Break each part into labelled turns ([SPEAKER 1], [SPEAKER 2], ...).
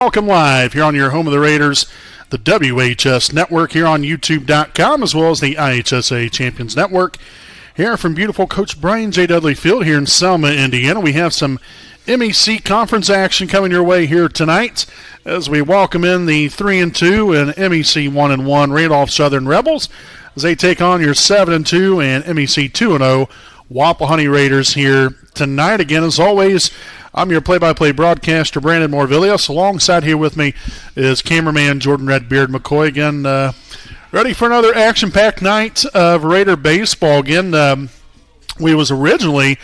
[SPEAKER 1] Welcome live here on your home of the Raiders, the WHS Network here on YouTube.com, as well as the IHSA Champions Network. Here from beautiful Coach Brian J. Dudley Field here in Selma, Indiana. We have some MEC conference action coming your way here tonight as we welcome in the 3-2 and MEC 1-1 Randolph Southern Rebels as they take on your 7-2 and MEC 2-0 Wapahani Raiders here tonight. Again, as always, I'm your play-by-play broadcaster, Brandon Morvillius. Alongside here with me is cameraman Jordan Redbeard McCoy. Again, ready for another action-packed night of Raider baseball. Again, we was originally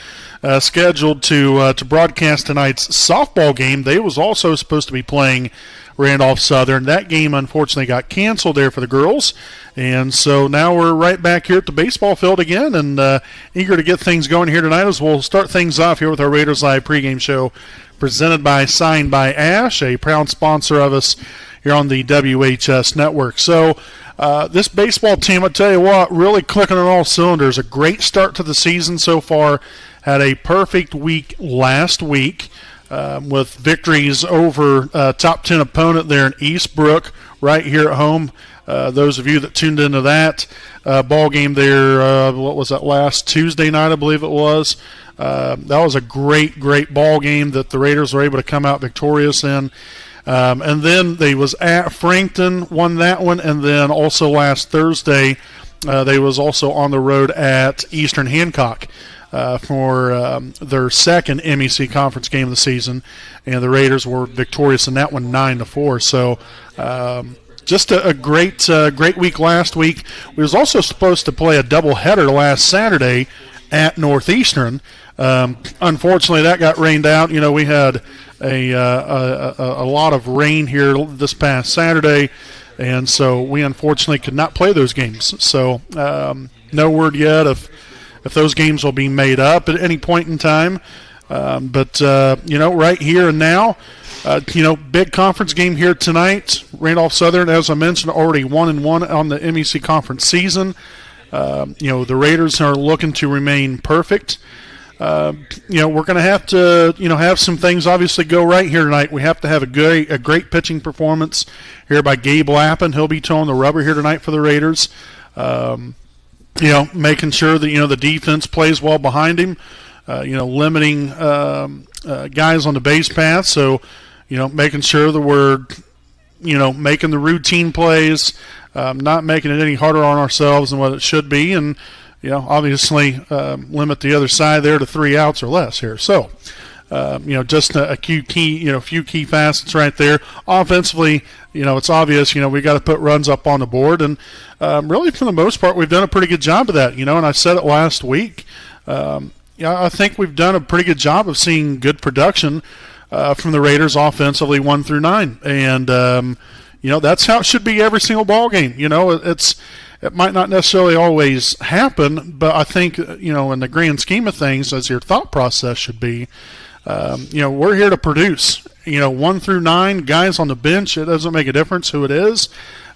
[SPEAKER 1] scheduled to broadcast tonight's softball game. They was also supposed to be playing Randolph Southern. That game, unfortunately, got canceled there for the girls. And so now we're right back here at the baseball field again and eager to get things going here tonight as we'll start things off here with our Raiders Live pregame show presented by Signed by Ash, a proud sponsor of us here on the WHS Network. So this baseball team, I tell you what, really clicking on all cylinders. A great start to the season so far. Had a perfect week last week with victories over top 10 opponent there in Eastbrook right here at home. Those of you that tuned into that ball game there, what was that, last Tuesday night, I believe it was. That was a great ball game that the Raiders were able to come out victorious in. And then they was at Frankton, won that one, and then also last Thursday they was also on the road at Eastern Hancock for their second MEC conference game of the season, and the Raiders were victorious in that one 9-4. So just a great week last week. We was also supposed to play a doubleheader last Saturday at Northeastern. Unfortunately, that got rained out. You know, we had a lot of rain here this past Saturday, and so we unfortunately could not play those games. So no word yet if those games will be made up at any point in time. But you know, right here and now, you know, big conference game here tonight. Randolph Southern, as I mentioned, already 1-1 on the MEC conference season. You know, the Raiders are looking to remain perfect. You know, we're going to have to, you know, have some things obviously go right here tonight. We have to have a great pitching performance here by Gabe Lappin. He'll be towing the rubber here tonight for the Raiders. You know, making sure that, you know, the defense plays well behind him. You know, limiting guys on the base path. So, you know, making sure that we're, you know, making the routine plays, not making it any harder on ourselves than what it should be, and, you know, obviously limit the other side there to 3 outs or less here. So, you know, just a few key facets right there. Offensively, you know, it's obvious, you know, we got to put runs up on the board, and really for the most part we've done a pretty good job of that, you know, and I said it last week. Yeah, I think we've done a pretty good job of seeing good production from the Raiders offensively 1 through 9, and you know, that's how it should be every single ball game. You know, it might not necessarily always happen, but I think, you know, in the grand scheme of things, as your thought process should be, you know, we're here to produce. You know, 1 through 9 guys on the bench, it doesn't make a difference who it is.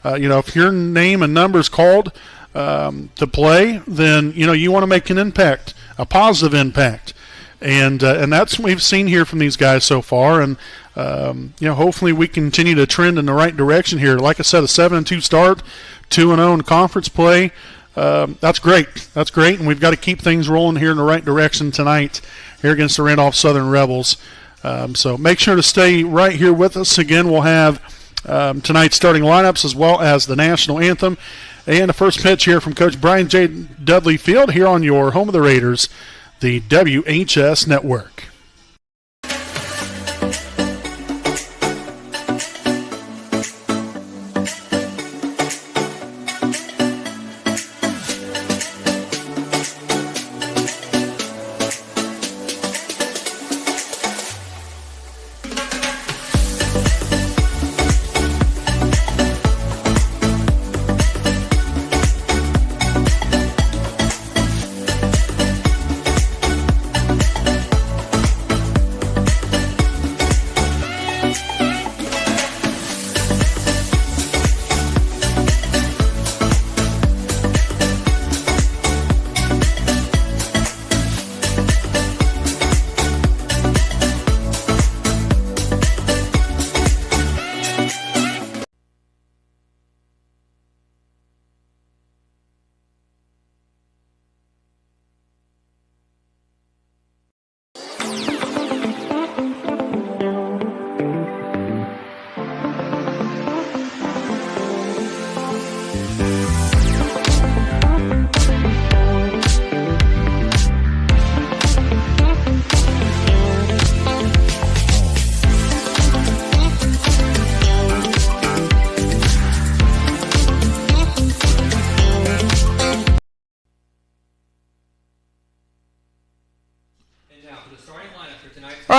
[SPEAKER 1] You know, if your name and number is called to play, then, you know, you want to make an impact, a positive impact. And that's what we've seen here from these guys so far. And, you know, hopefully we continue to trend in the right direction here. Like I said, a 7-2 start, 2-0 in conference play. That's great. That's great. And we've got to keep things rolling here in the right direction tonight here against the Randolph Southern Rebels. So make sure to stay right here with us. Again, we'll have tonight's starting lineups as well as the national anthem. And the first pitch here from Coach Brian J. Dudley Field here on your home of the Raiders, the WHS Network.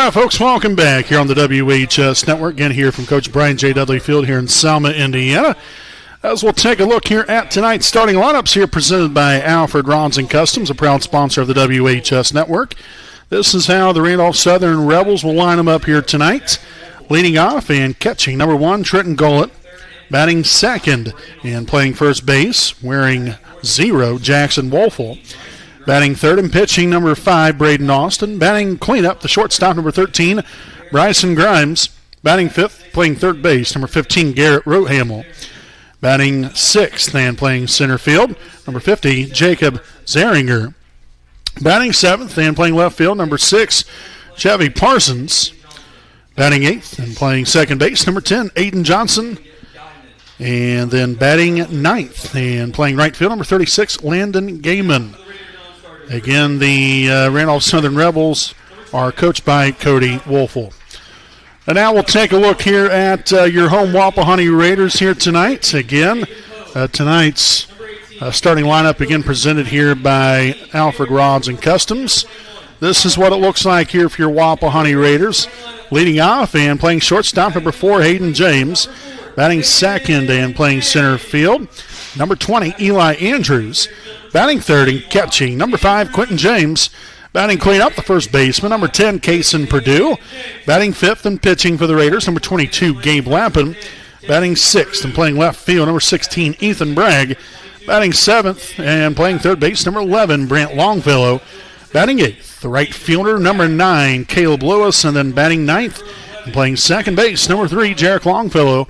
[SPEAKER 1] All right, folks, welcome back here on the WHS Network. Again, here from Coach Brian J. Dudley Field here in Selma, Indiana. As we'll take a look here at tonight's starting lineups here presented by Alfred Rods and Customs, a proud sponsor of the WHS Network. This is how the Randolph Southern Rebels will line them up here tonight. Leading off and catching, number 1, Trenton Gullett. Batting second and playing first base, wearing 0, Jackson Wolfel. Batting third and pitching, number 5, Braden Austin. Batting cleanup, the shortstop, number 13, Bryson Grimes. Batting fifth, playing third base, number 15, Garrett Rotehamel. Batting sixth and playing center field, number 50, Jacob Zeringer. Batting seventh and playing left field, number 6, Chevy Parsons. Batting eighth and playing second base, number 10, Aiden Johnson. And then batting ninth and playing right field, number 36, Landon Gaiman. Again, the Randolph Southern Rebels are coached by Cody Wolfel. And now we'll take a look here at your home Wapahani Raiders here tonight. Again, tonight's starting lineup again presented here by Alfred Rods and Customs. This is what it looks like here for your Wapahani Raiders. Leading off and playing shortstop, number 4, Hayden James. Batting second and playing center field, number 20, Eli Andrews. Batting third and catching, number 5, Quentin James. Batting cleanup, the first baseman, number 10, Kason Purdue. Batting fifth and pitching for the Raiders, number 22, Gabe Lappin. Batting sixth and playing left field, number 16, Ethan Bragg. Batting seventh and playing third base, number 11, Brant Longfellow. Batting eighth, the right fielder, number 9, Caleb Lewis. And then batting ninth and playing second base, number 3, Jarek Longfellow.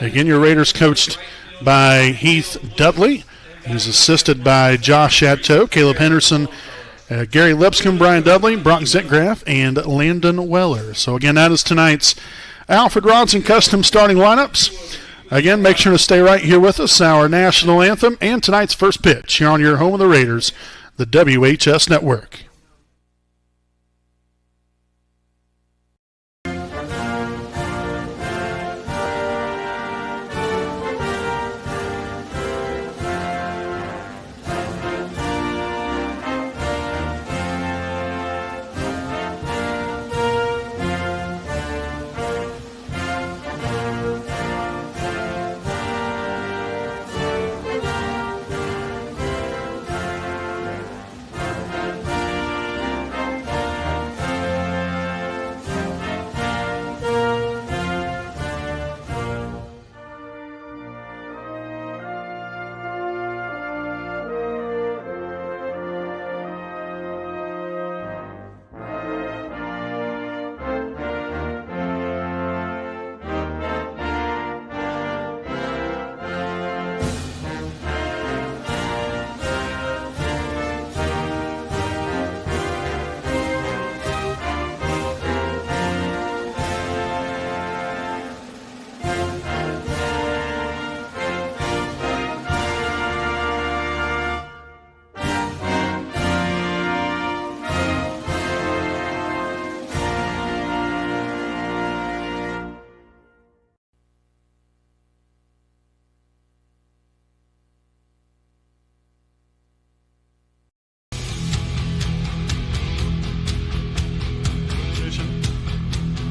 [SPEAKER 1] Again, your Raiders coached by Heath Dudley. He's assisted by Josh Chateau, Caleb Henderson, Gary Lipscomb, Brian Dudley, Brock Zitgraff, and Landon Weller. So again, that is tonight's Alfred Rods and Custom starting lineups. Again, make sure to stay right here with us, our national anthem, and tonight's first pitch here on your home of the Raiders, the WHS Network.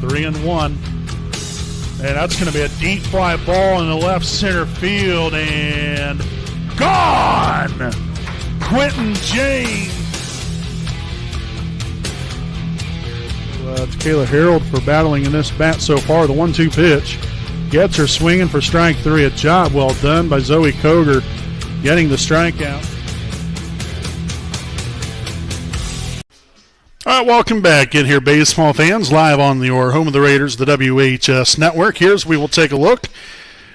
[SPEAKER 1] Three and one. And that's going to be a deep fly ball in the left center field. And gone! Quentin James. It's Kayla Harold for battling in this bat so far. The 1-2 pitch. Gets her swinging for strike 3. A job well done by Zoe Koger getting the strikeout. All right, welcome back in here, baseball fans, live on your home of the Raiders, the WHS Network. Here's we will take a look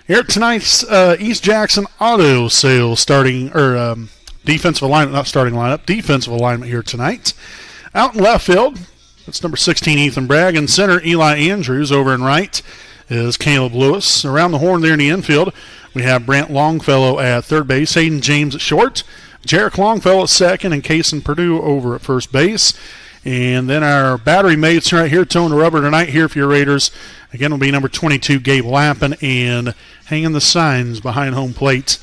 [SPEAKER 1] here at tonight's East Jackson Auto Sales defensive alignment, not starting lineup, defensive alignment here tonight. Out in left field, that's number 16, Ethan Bragg. In center, Eli Andrews. Over in right is Caleb Lewis. Around the horn there in the infield, we have Brant Longfellow at third base, Hayden James at short, Jarek Longfellow at second, and Kason Purdue over at first base. And then our battery mates right here towing the rubber tonight here for your Raiders. Again, will be number 22, Gabe Lappin, and hanging the signs behind home plate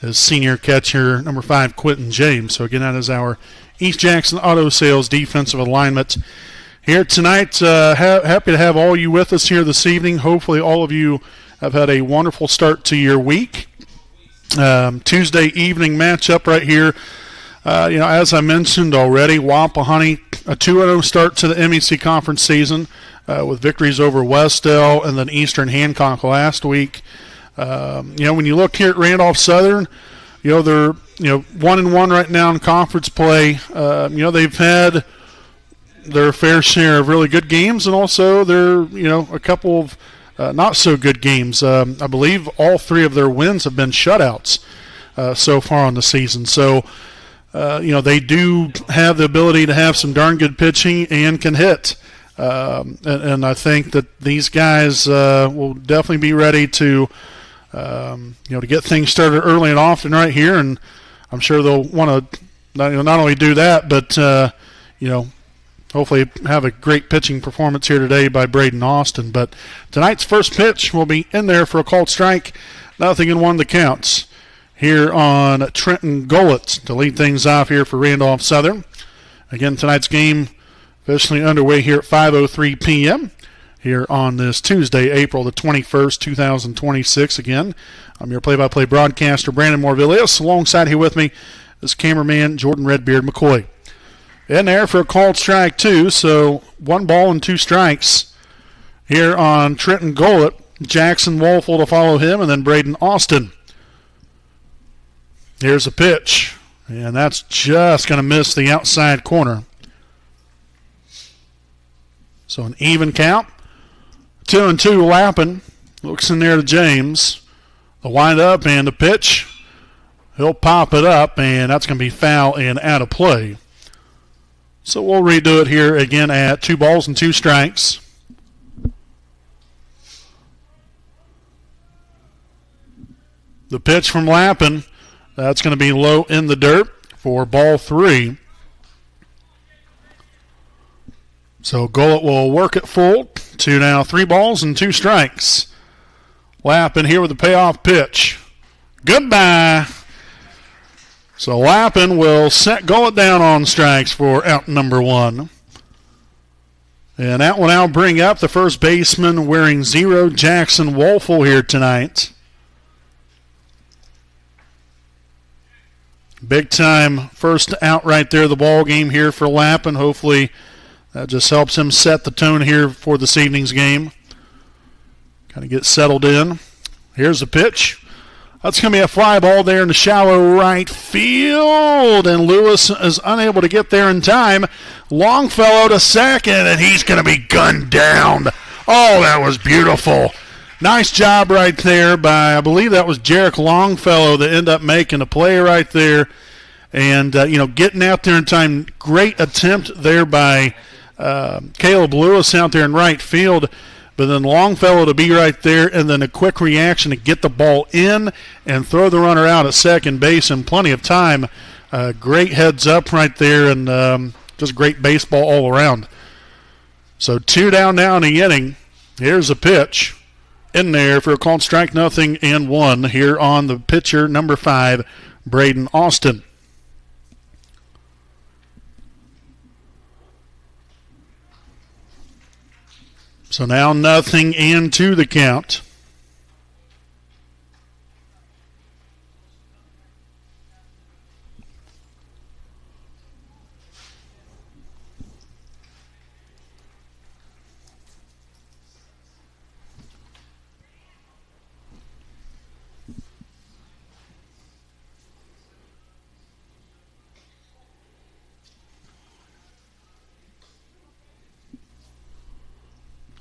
[SPEAKER 1] is senior catcher number 5, Quentin James. So again, that is our East Jackson Auto Sales defensive alignment here tonight. Happy to have all you with us here this evening. Hopefully all of you have had a wonderful start to your week. Tuesday evening matchup right here. As I mentioned already, Wapahani, a 2-0 start to the MEC conference season with victories over Westdale and then Eastern Hancock last week. When you look here at Randolph Southern, they're 1-1 right now in conference play. They've had their fair share of really good games, and also they're a couple of not so good games. I believe all three of their wins have been shutouts so far on the season. So they do have the ability to have some darn good pitching and can hit. And I think that these guys will definitely be ready to get things started early and often right here. And I'm sure they'll want to not only do that, but hopefully have a great pitching performance here today by Braden Austin. But tonight's first pitch will be in there for a called strike. 0-1 the counts here on Trenton Gullet to lead things off here for Randolph Southern. Again, tonight's game officially underway here at 5:03 p.m. here on this Tuesday, April the 21st, 2026. Again, I'm your play-by-play broadcaster, Brandon Morvillius. Alongside here with me is cameraman Jordan Redbeard McCoy. In there for a called strike, too, so 1 ball and 2 strikes here on Trenton Gullet. Jackson Wolfel to follow him, and then Braden Austin. Here's a pitch, and that's just going to miss the outside corner. So an even count. 2-2 Lappin. Looks in there to James. The windup and the pitch. He'll pop it up, and that's going to be foul and out of play. So we'll redo it here again at 2 balls and 2 strikes. The pitch from Lappin, that's going to be low in the dirt for ball 3. So Gullet will work it full to now 3 balls and 2 strikes. Lappin here with the payoff pitch. Goodbye. So Lappin will set Gullet down on strikes for out number 1. And that will now bring up the first baseman wearing 0, Jackson Wolfel, here tonight. Big time first out right there, the ball game here for Lappin. Hopefully that just helps him set the tone here for this evening's game. Kind of get settled in. Here's the pitch. That's going to be a fly ball there in the shallow right field, and Lewis is unable to get there in time. Longfellow to second, and he's going to be gunned down. Oh, that was beautiful. Nice job right there by, I believe that was Jarek Longfellow that ended up making a play right there. And, getting out there in time. Great attempt there by Caleb Lewis out there in right field. But then Longfellow to be right there, and then a quick reaction to get the ball in and throw the runner out at second base in plenty of time. Great heads up right there, and just great baseball all around. So 2 down now in the inning. Here's a pitch in there for a called strike, 0-1 here on the pitcher, number 5, Braden Austin. So now 0-2 the count.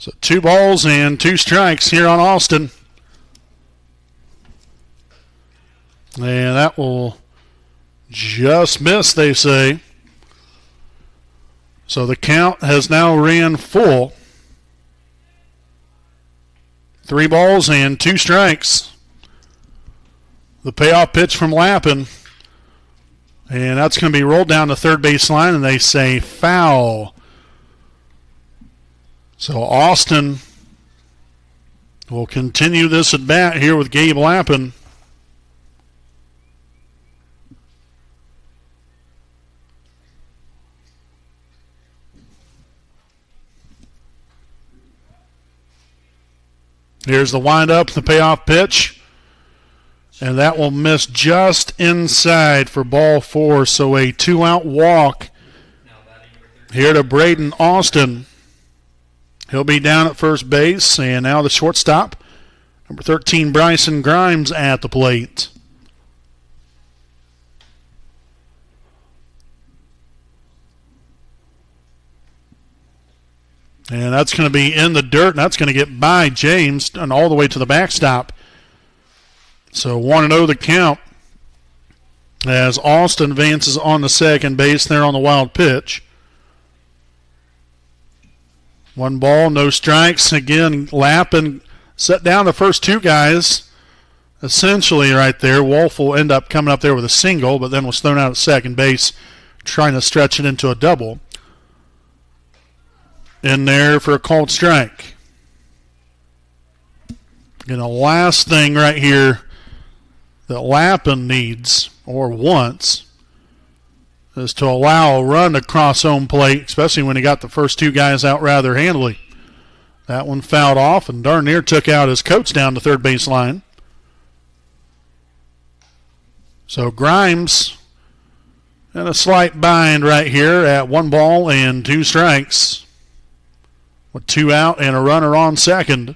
[SPEAKER 1] So 2 balls and 2 strikes here on Austin. And that will just miss, they say. So the count has now ran full. 3 balls and 2 strikes. The payoff pitch from Lappin. And that's going to be rolled down the third base line, and they say foul. So Austin will continue this at bat here with Gabe Lappin. Here's the windup, the payoff pitch. And that will miss just inside for ball 4. So a 2-out walk here to Braden Austin. He'll be down at first base. And now the shortstop, number 13, Bryson Grimes at the plate. And that's going to be in the dirt, and that's going to get by James and all the way to the backstop. So 1-0 the count as Austin advances on the second base there on the wild pitch. 1 ball, no strikes. Again, Lappin set down the first 2 guys essentially right there. Wolf will end up coming up there with a single, but then was thrown out at second base trying to stretch it into a double. In there for a called strike. And the last thing right here that Lappin needs or wants is to allow a run to cross home plate, especially when he got the first 2 guys out rather handily. That one fouled off and darn near took out his coach down the third base line. So Grimes in a slight bind right here at 1 ball and 2 strikes. With 2 out and a runner on second.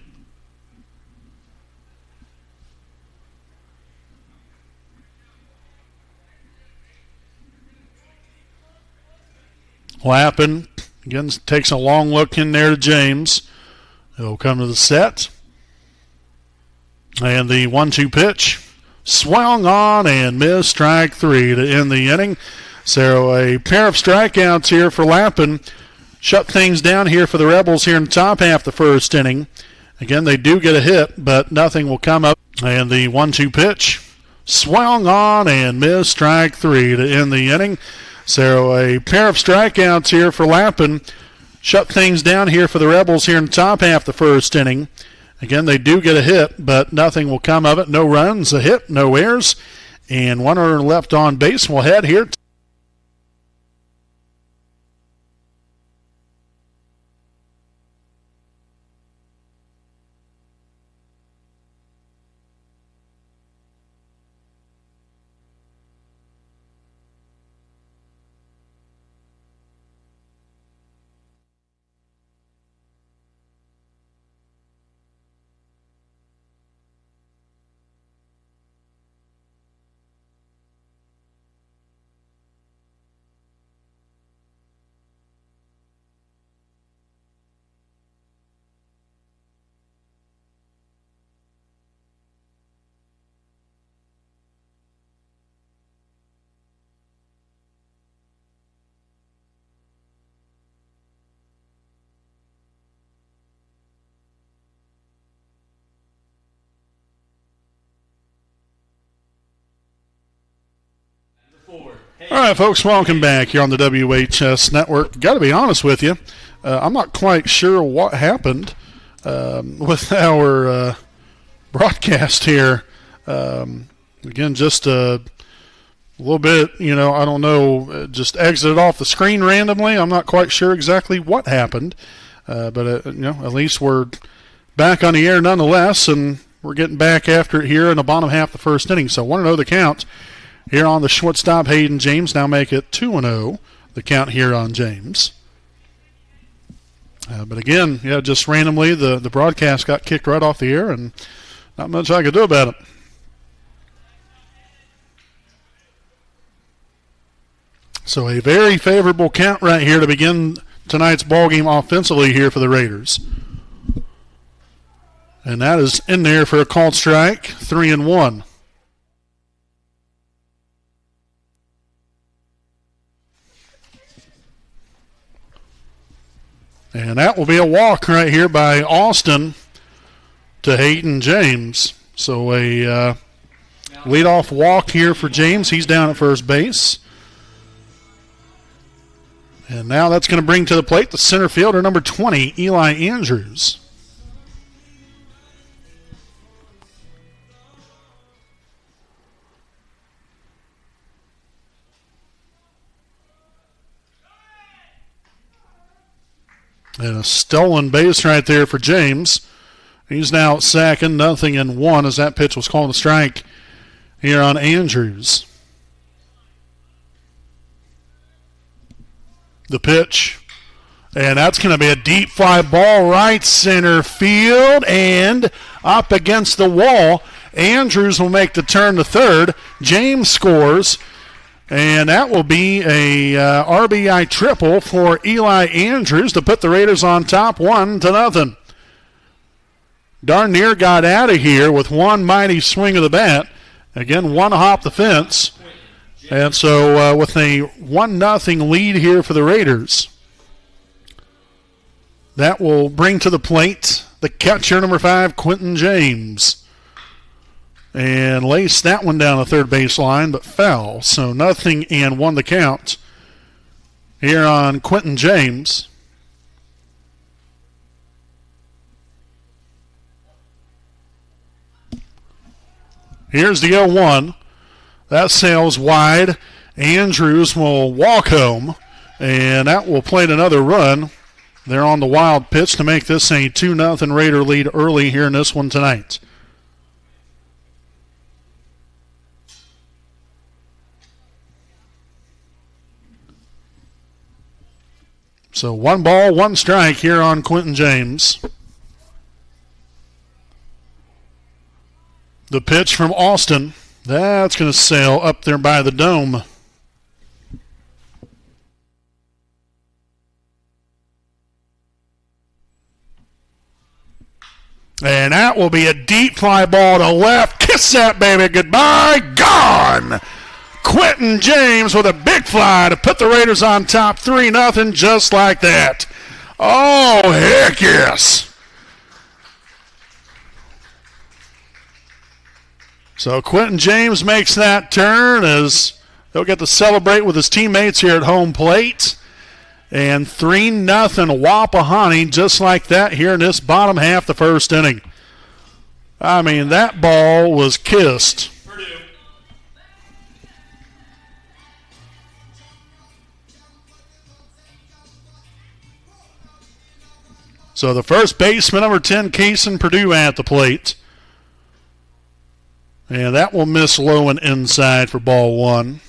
[SPEAKER 1] Lappin again takes a long look in there to James. He'll come to the set. And the 1-2 pitch swung on and missed, strike 3 to end the inning. So a pair of strikeouts here for Lappin. Shut things down here for the Rebels here in the top half the first inning. Again, they do get a hit, but nothing will come up. And the 1-2 pitch swung on and missed, strike 3 to end the inning. So a pair of strikeouts here for Lappin. Shut things down here for the Rebels here in the top half the first inning. Again, they do get a hit, but nothing will come of it. No runs, a hit, no errors. And 1 runner left on base. We'll head here. All right, folks, welcome back here on the WHS Network. Got to be honest with you, I'm not quite sure what happened with our broadcast here. Again, just a little bit, I don't know, just exited off the screen randomly. I'm not quite sure exactly what happened, but at least we're back on the air nonetheless, and we're getting back after it here in the bottom half of the first inning. So 1-0 the count. Here on the shortstop, Hayden James. Now make it 2-0, the count here on James. But again, just randomly, the broadcast got kicked right off the air, and not much I could do about it. So a very favorable count right here to begin tonight's ballgame offensively here for the Raiders. And that is in there for a called strike, 3-1. And that will be a walk right here by Austin to Hayden James. So a leadoff walk here for James. He's down at first base. And now that's going to bring to the plate the center fielder, number 20, Eli Andrews. And a stolen base right there for James. He's now at second, 0-1 as that pitch was called a strike here on Andrews. The pitch, and that's going to be a deep fly ball right center field and up against the wall. Andrews will make the turn to third. James scores, and that will be a RBI triple for Eli Andrews to put the Raiders on top 1-0. Darn near got out of here with one mighty swing of the bat. Again, one hop the fence. And so with a 1-0 lead here for the Raiders, that will bring to the plate the catcher, number 5, Quentin James. And laced that one down the third baseline, but foul. So 0-1 the count here on Quentin James. Here's the 0-1. That sails wide. Andrews will walk home, and that will plate another run. They're on the wild pitch to make this a 2-0 Raider lead early here in this one tonight. So 1 ball, 1 strike here on Quentin James. The pitch from Austin. That's going to sail up there by the dome. And that will be a deep fly ball to left. Kiss that baby goodbye. Gone. Quentin James with a big fly to put the Raiders on top 3-0 just like that. Oh, heck yes. So Quentin James makes that turn as he'll get to celebrate with his teammates here at home plate. And 3-0 Wapahani just like that here in this bottom half the first inning. I mean, that ball was kissed. So the first baseman, number 10, Kaysen Purdue at the plate. And that will miss low and inside for ball 1.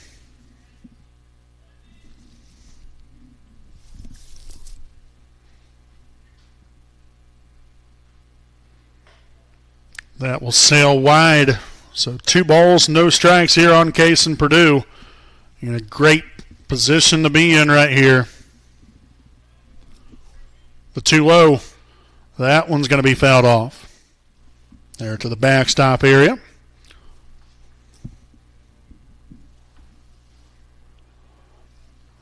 [SPEAKER 1] That will sail wide. So 2 balls, no strikes here on Kaysen Purdue. In a great position to be in right here. The 2-0. That one's going to be fouled off. There to the backstop area.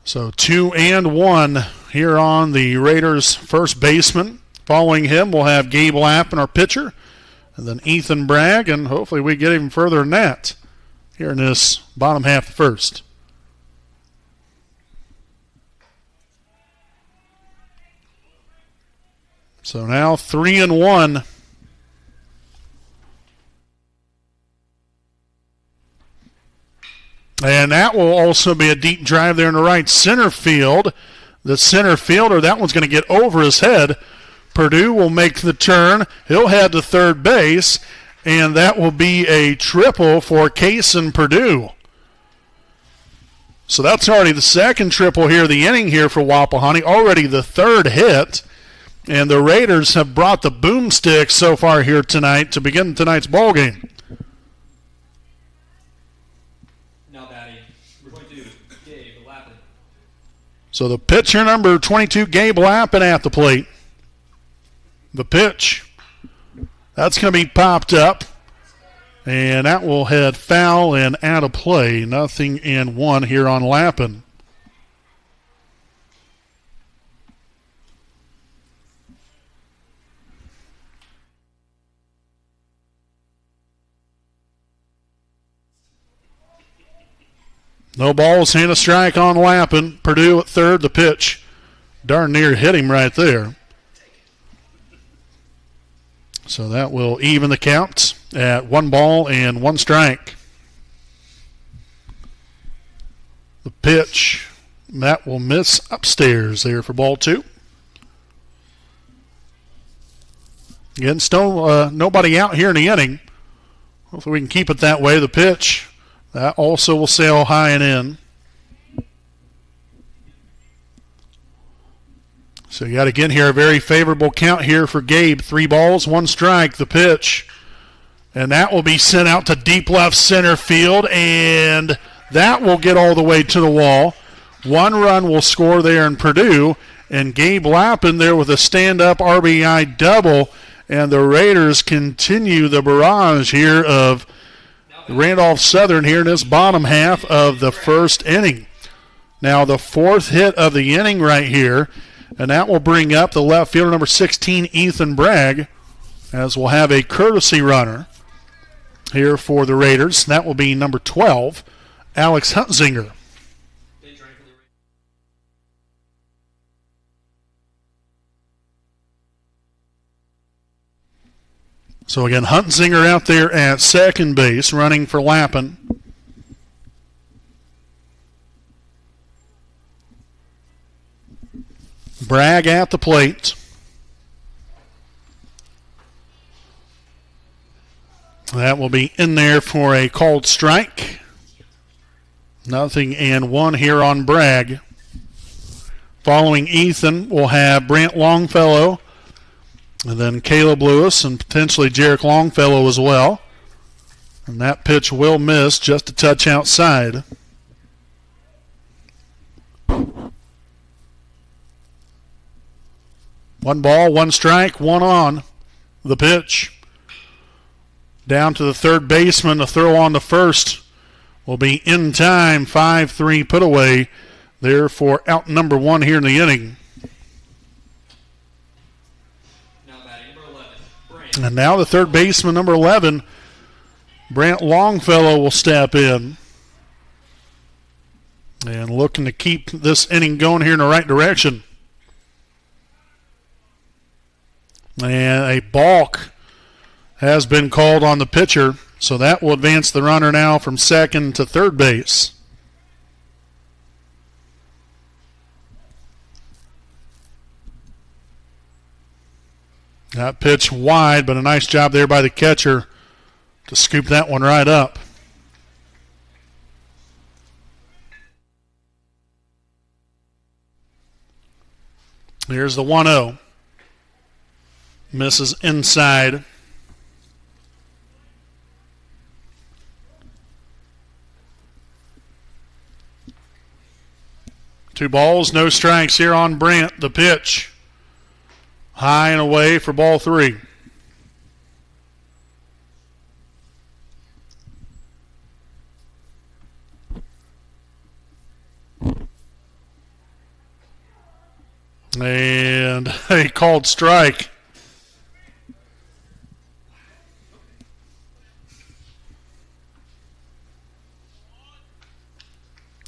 [SPEAKER 1] So 2-1 here on the Raiders' first baseman. Following him, we'll have Gabe Lappin, our pitcher, and then Ethan Bragg, and hopefully we get even further than that here in this bottom half of the first. So now 3-1. And that will also be a deep drive there in the right center field. The center fielder, that one's going to get over his head. Purdue will make the turn. He'll head to third base, and that will be a triple for Kaysen Purdue. So that's already the second triple here, the inning here for Wapahani. Already the third hit. And the Raiders have brought the boomstick so far here tonight to begin tonight's ball game.
[SPEAKER 2] Now batting, number 22, Gabe Lappin.
[SPEAKER 1] So the pitcher, number 22, Gabe Lappin at the plate. The pitch. That's going to be popped up. And that will head foul and out of play. 0-1 here on Lappin. No balls and a strike on Lappin. Purdue at third. The pitch darn near hit him right there. So that will even the count at 1 ball and 1 strike. The pitch, that will miss upstairs there for ball 2. Again, still nobody out here in the inning. Hopefully we can keep it that way. The pitch, that also will sail high and in. So you got again here a very favorable count here for Gabe. 3 balls, 1 strike. The pitch. And that will be sent out to deep left center field. And that will get all the way to the wall. 1 run will score there in Purdue. And Gabe Lappin there with a stand-up RBI double. And the Raiders continue the barrage here of Randolph Southern here in this bottom half of the first inning. Now the 4th hit of the inning right here, and that will bring up the left fielder number 16, Ethan Bragg, as we'll have a courtesy runner here for the Raiders. That will be number 12, Alex Huntzinger. So again, Huntzinger out there at second base, running for Lappin. Bragg at the plate. That will be in there for a called strike. 0-1 here on Bragg. Following Ethan, we'll have Brant Longfellow, and then Caleb Lewis, and potentially Jarek Longfellow as well. And that pitch will miss just a touch outside. One ball, 1 strike, 1 on. The pitch. Down to the third baseman. A throw on the first will be in time. 5-3 put away there for out number 1 here in the inning. And now the third baseman, number 11, Brant Longfellow, will step in. And looking to keep this inning going here in the right direction. And a balk has been called on the pitcher, so that will advance the runner now from second to third base. That pitch wide, but a nice job there by the catcher to scoop that one right up. Here's the 1-0. Misses inside. Two balls, no strikes here on Brant. The pitch. High and away for ball 3. And a called strike.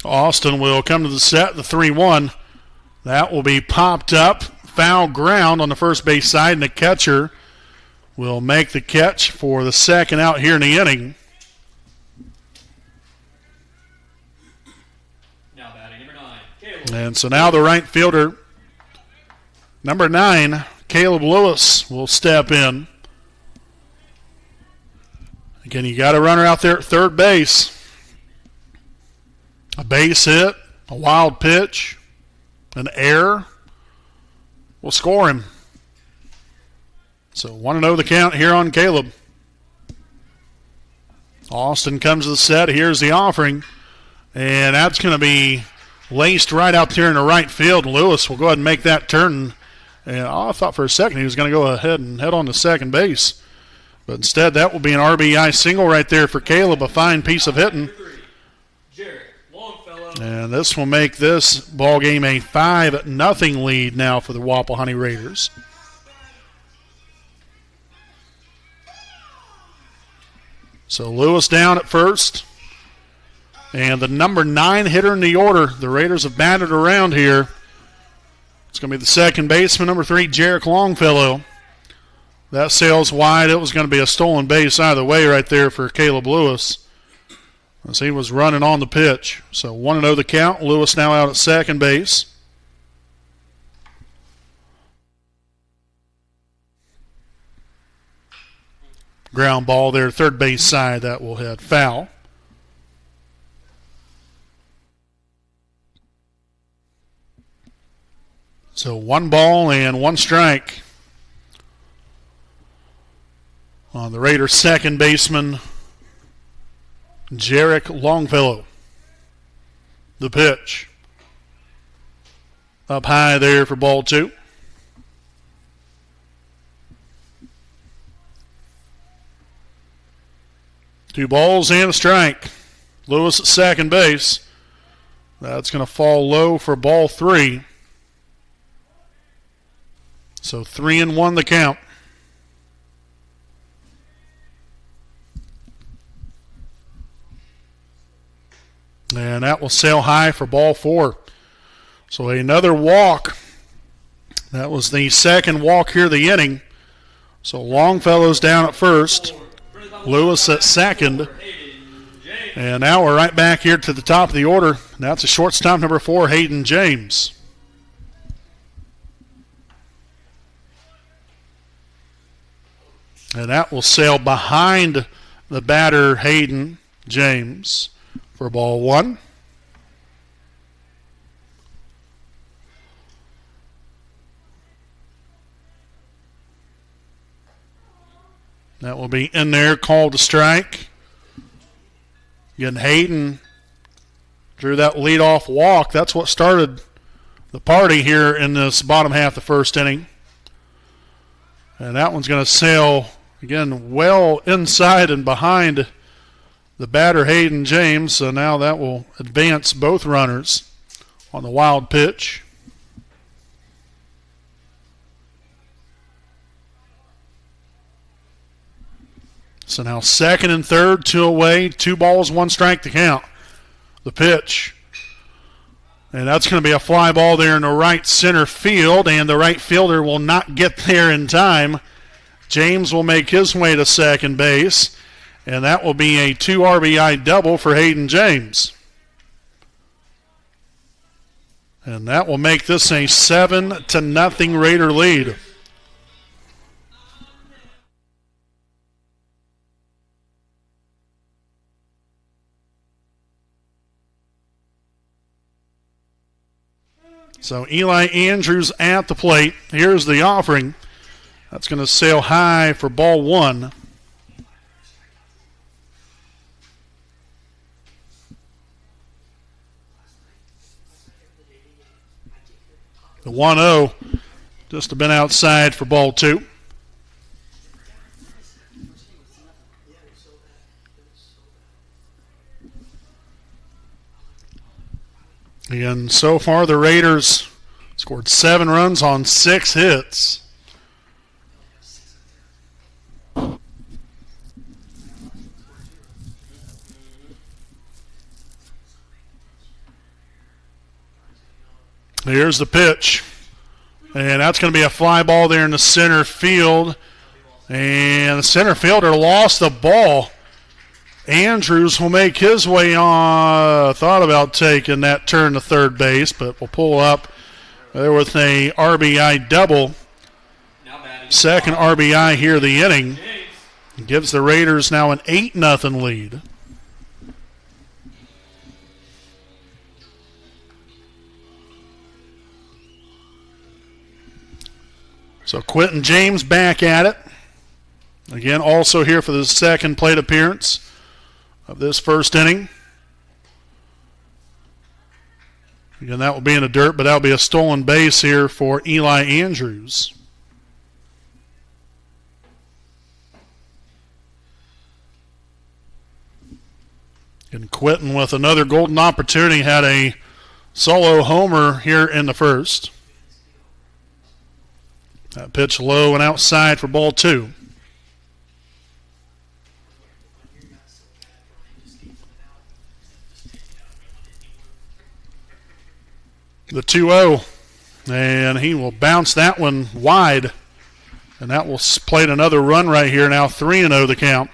[SPEAKER 1] Austin will come to the set, the 3-1. That will be popped up. Foul ground on the first base side, and the catcher will make the catch for the second out here in the inning.
[SPEAKER 2] Now batting number 9, Caleb.
[SPEAKER 1] And so now the right fielder, number 9, Caleb Lewis, will step in. Again, you got a runner out there at third base. A base hit, a wild pitch, an error will score him. So 1-0 the count here on Caleb. Austin comes to the set. Here's the offering. And that's going to be laced right out there in the right field. Lewis will go ahead and make that turn. And I thought for a second he was going to go ahead and head on to second base. But instead, that will be an RBI single right there for Caleb. A fine piece of hitting. And this will make this ball game a 5-0 lead now for the Wapahani Raiders. So Lewis down at first. And the number 9 hitter in the order. The Raiders have batted around here. It's going to be the second baseman, number 3, Jarek Longfellow. That sails wide. It was going to be a stolen base either way right there for Caleb Lewis, as he was running on the pitch. So 1-0 the count. Lewis now out at second base. Ground ball there, third base side, that will hit foul. So 1 ball and 1 strike on the Raiders' second baseman, Jarek Longfellow. The pitch. Up high there for ball 2. Two balls and a strike. Lewis at second base. That's going to fall low for ball 3. So 3-1 the count. And that will sail high for ball 4. So another walk. That was the second walk here of the inning. So Longfellow's down at first. Lewis at second. And now we're right back here to the top of the order. That's a shortstop number 4, Hayden James. And that will sail behind the batter, Hayden James, for ball 1. That will be in there, called a strike. Again, Hayden drew that leadoff walk. That's what started the party here in this bottom half of the first inning. And that one's going to sail, again, well inside and behind the batter, Hayden James. So now that will advance both runners on the wild pitch. So now second and third, 2 away, 2 balls, 1 strike to count. The pitch. And that's going to be a fly ball there in the right center field, and the right fielder will not get there in time. James will make his way to second base, and that will be a 2 RBI double for Hayden James. And that will make this a 7-0 Raider lead. So Eli Andrews at the plate. Here's the offering. That's going to sail high for ball 1. The 1-0 just have been outside for ball 2. And so far the Raiders scored 7 runs on 6 hits. Here's the pitch. And that's going to be a fly ball there in the center field. And the center fielder lost the ball. Andrews will make his way on. Thought about taking that turn to third base, but will pull up there with a RBI double. Second RBI here of the inning. Gives the Raiders now an 8-0 lead. So Quentin James back at it. Again, also here for the second plate appearance of this first inning. Again, that will be in the dirt, but that will be a stolen base here for Eli Andrews. And Quentin with another golden opportunity, had a solo homer here in the first. That pitch low and outside for ball 2. The 2-0, and he will bounce that one wide, and that will plate another run right here. Now 3-0 the count.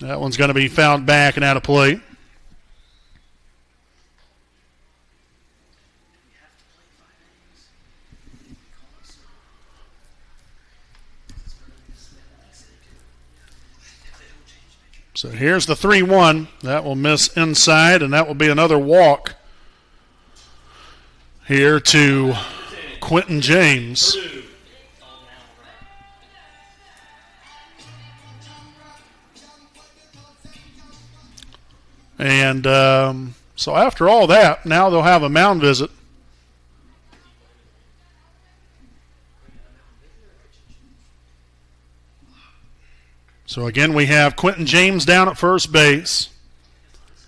[SPEAKER 1] That one's going to be fouled back and out of play. So here's the 3-1. That will miss inside, and that will be another walk here to Quentin James. And so after all that, now they'll have a mound visit. So again, we have Quentin James down at first base.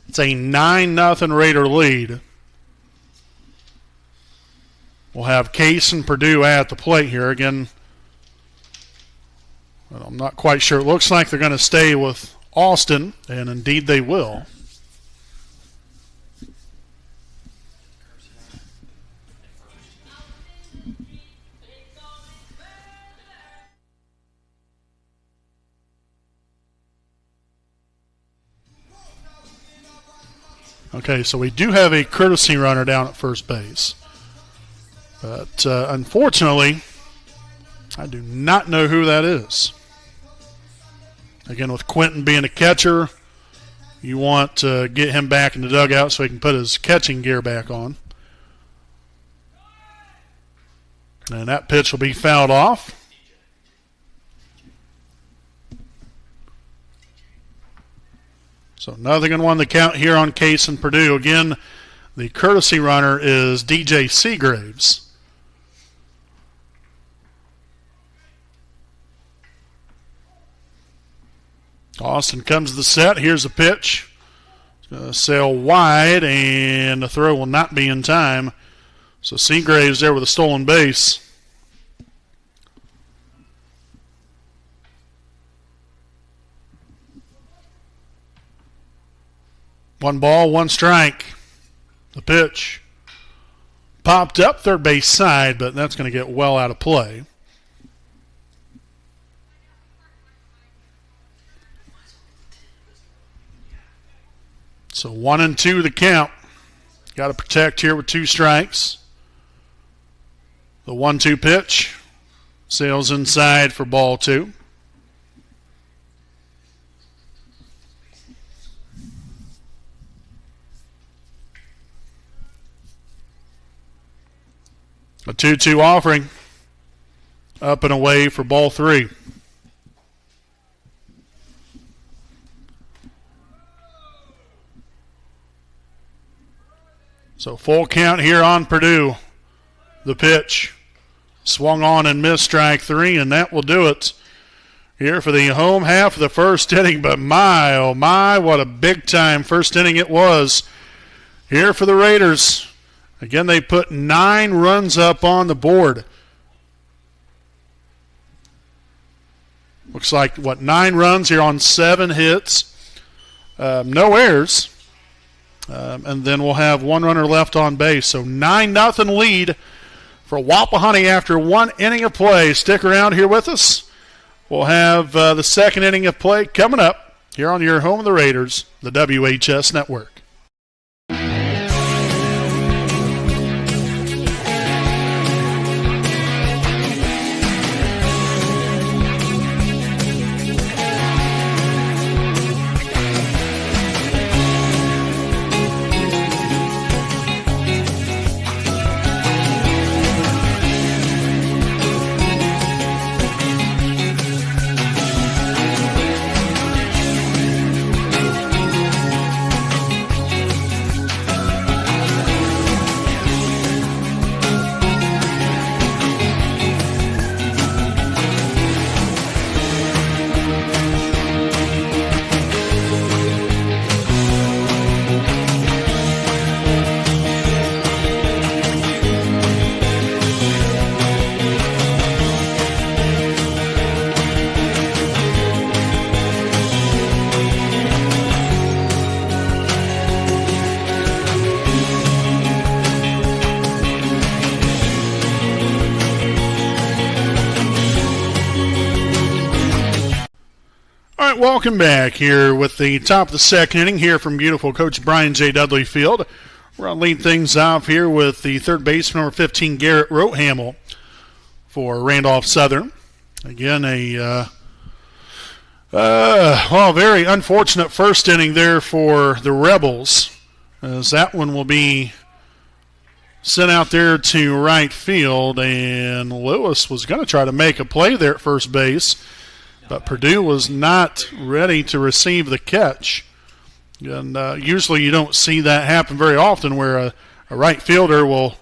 [SPEAKER 1] It's a 9-0 Raider lead. We'll have Case and Purdue at the plate here. Again, well, I'm not quite sure. It looks like they're going to stay with Austin, and indeed they will. Okay, so we do have a courtesy runner down at first base. But unfortunately, I do not know who that is. Again, with Quentin being a catcher, you want to get him back in the dugout so he can put his catching gear back on. And that pitch will be fouled off. So nothing in one the count here on Case and Purdue. Again, the courtesy runner is DJ Seagraves. Austin comes to the set. Here's a pitch. It's going to sail wide, and the throw will not be in time. So Seagraves there with a stolen base. One ball, one strike. The pitch popped up third base side, but that's going to get well out of play. So 1-2 the count. Got to protect here with 2 strikes. The 1-2 pitch sails inside for ball 2. A 2-2 offering. Up and away for ball 3. So full count here on Purdue. The pitch swung on and missed, strike 3, and that will do it here for the home half of the first inning. But my, oh my, what a big-time first inning it was here for the Raiders. Again, they put 9 runs up on the board. Looks like, 9 runs here on 7 hits. No errors. And then we'll have 1 runner left on base. So 9-0 lead for Wapahani after 1 inning of play. Stick around here with us. We'll have the second inning of play coming up here on your home of the Raiders, the WHS Network. right, welcome back here with the top of the second inning here from beautiful Coach Brian J. Dudley Field. We're going to lead things off here with the third baseman, number 15, Garrett Rotehamel for Randolph Southern. Again, a very unfortunate first inning there for the Rebels, as that one will be sent out there to right field, and Lewis was going to try to make a play there at first base, but Purdue was not ready to receive the catch. And usually you don't see that happen very often, where a right fielder will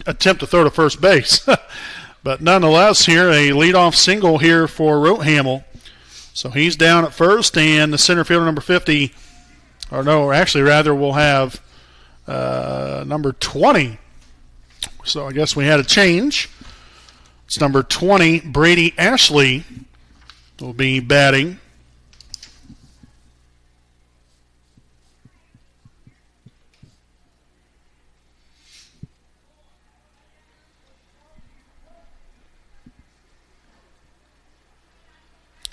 [SPEAKER 1] attempt to throw to first base. But nonetheless, here a leadoff single here for Rotehamel. So he's down at first, and the center fielder, number 50, we'll have number 20. So I guess we had a change. It's number 20, Brady Ashley, will be batting.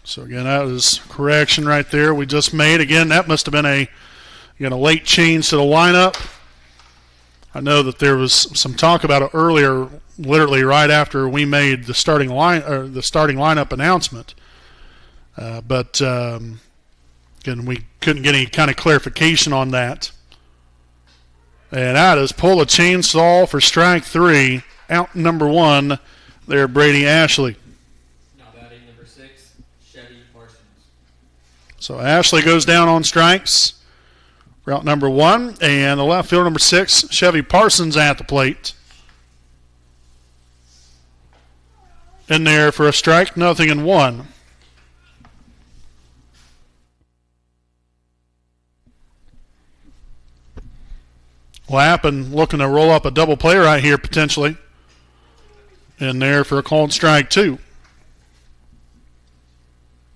[SPEAKER 1] So again, that was correction right there we just made. Again, that must have been a late change to the lineup. I know that there was some talk about it earlier, literally right after we made the starting lineup announcement. But again, we couldn't get any kind of clarification on that. And that is pull a chainsaw for strike 3. Out number 1 there, Brady Ashley.
[SPEAKER 2] Now batting number 6, Chevy Parsons.
[SPEAKER 1] So Ashley goes down on strikes. Route number 1, and the left fielder, number 6, Chevy Parsons at the plate. In there for a strike, 0-1. Lappin looking to roll up a double play right here potentially. In there for a called strike 2.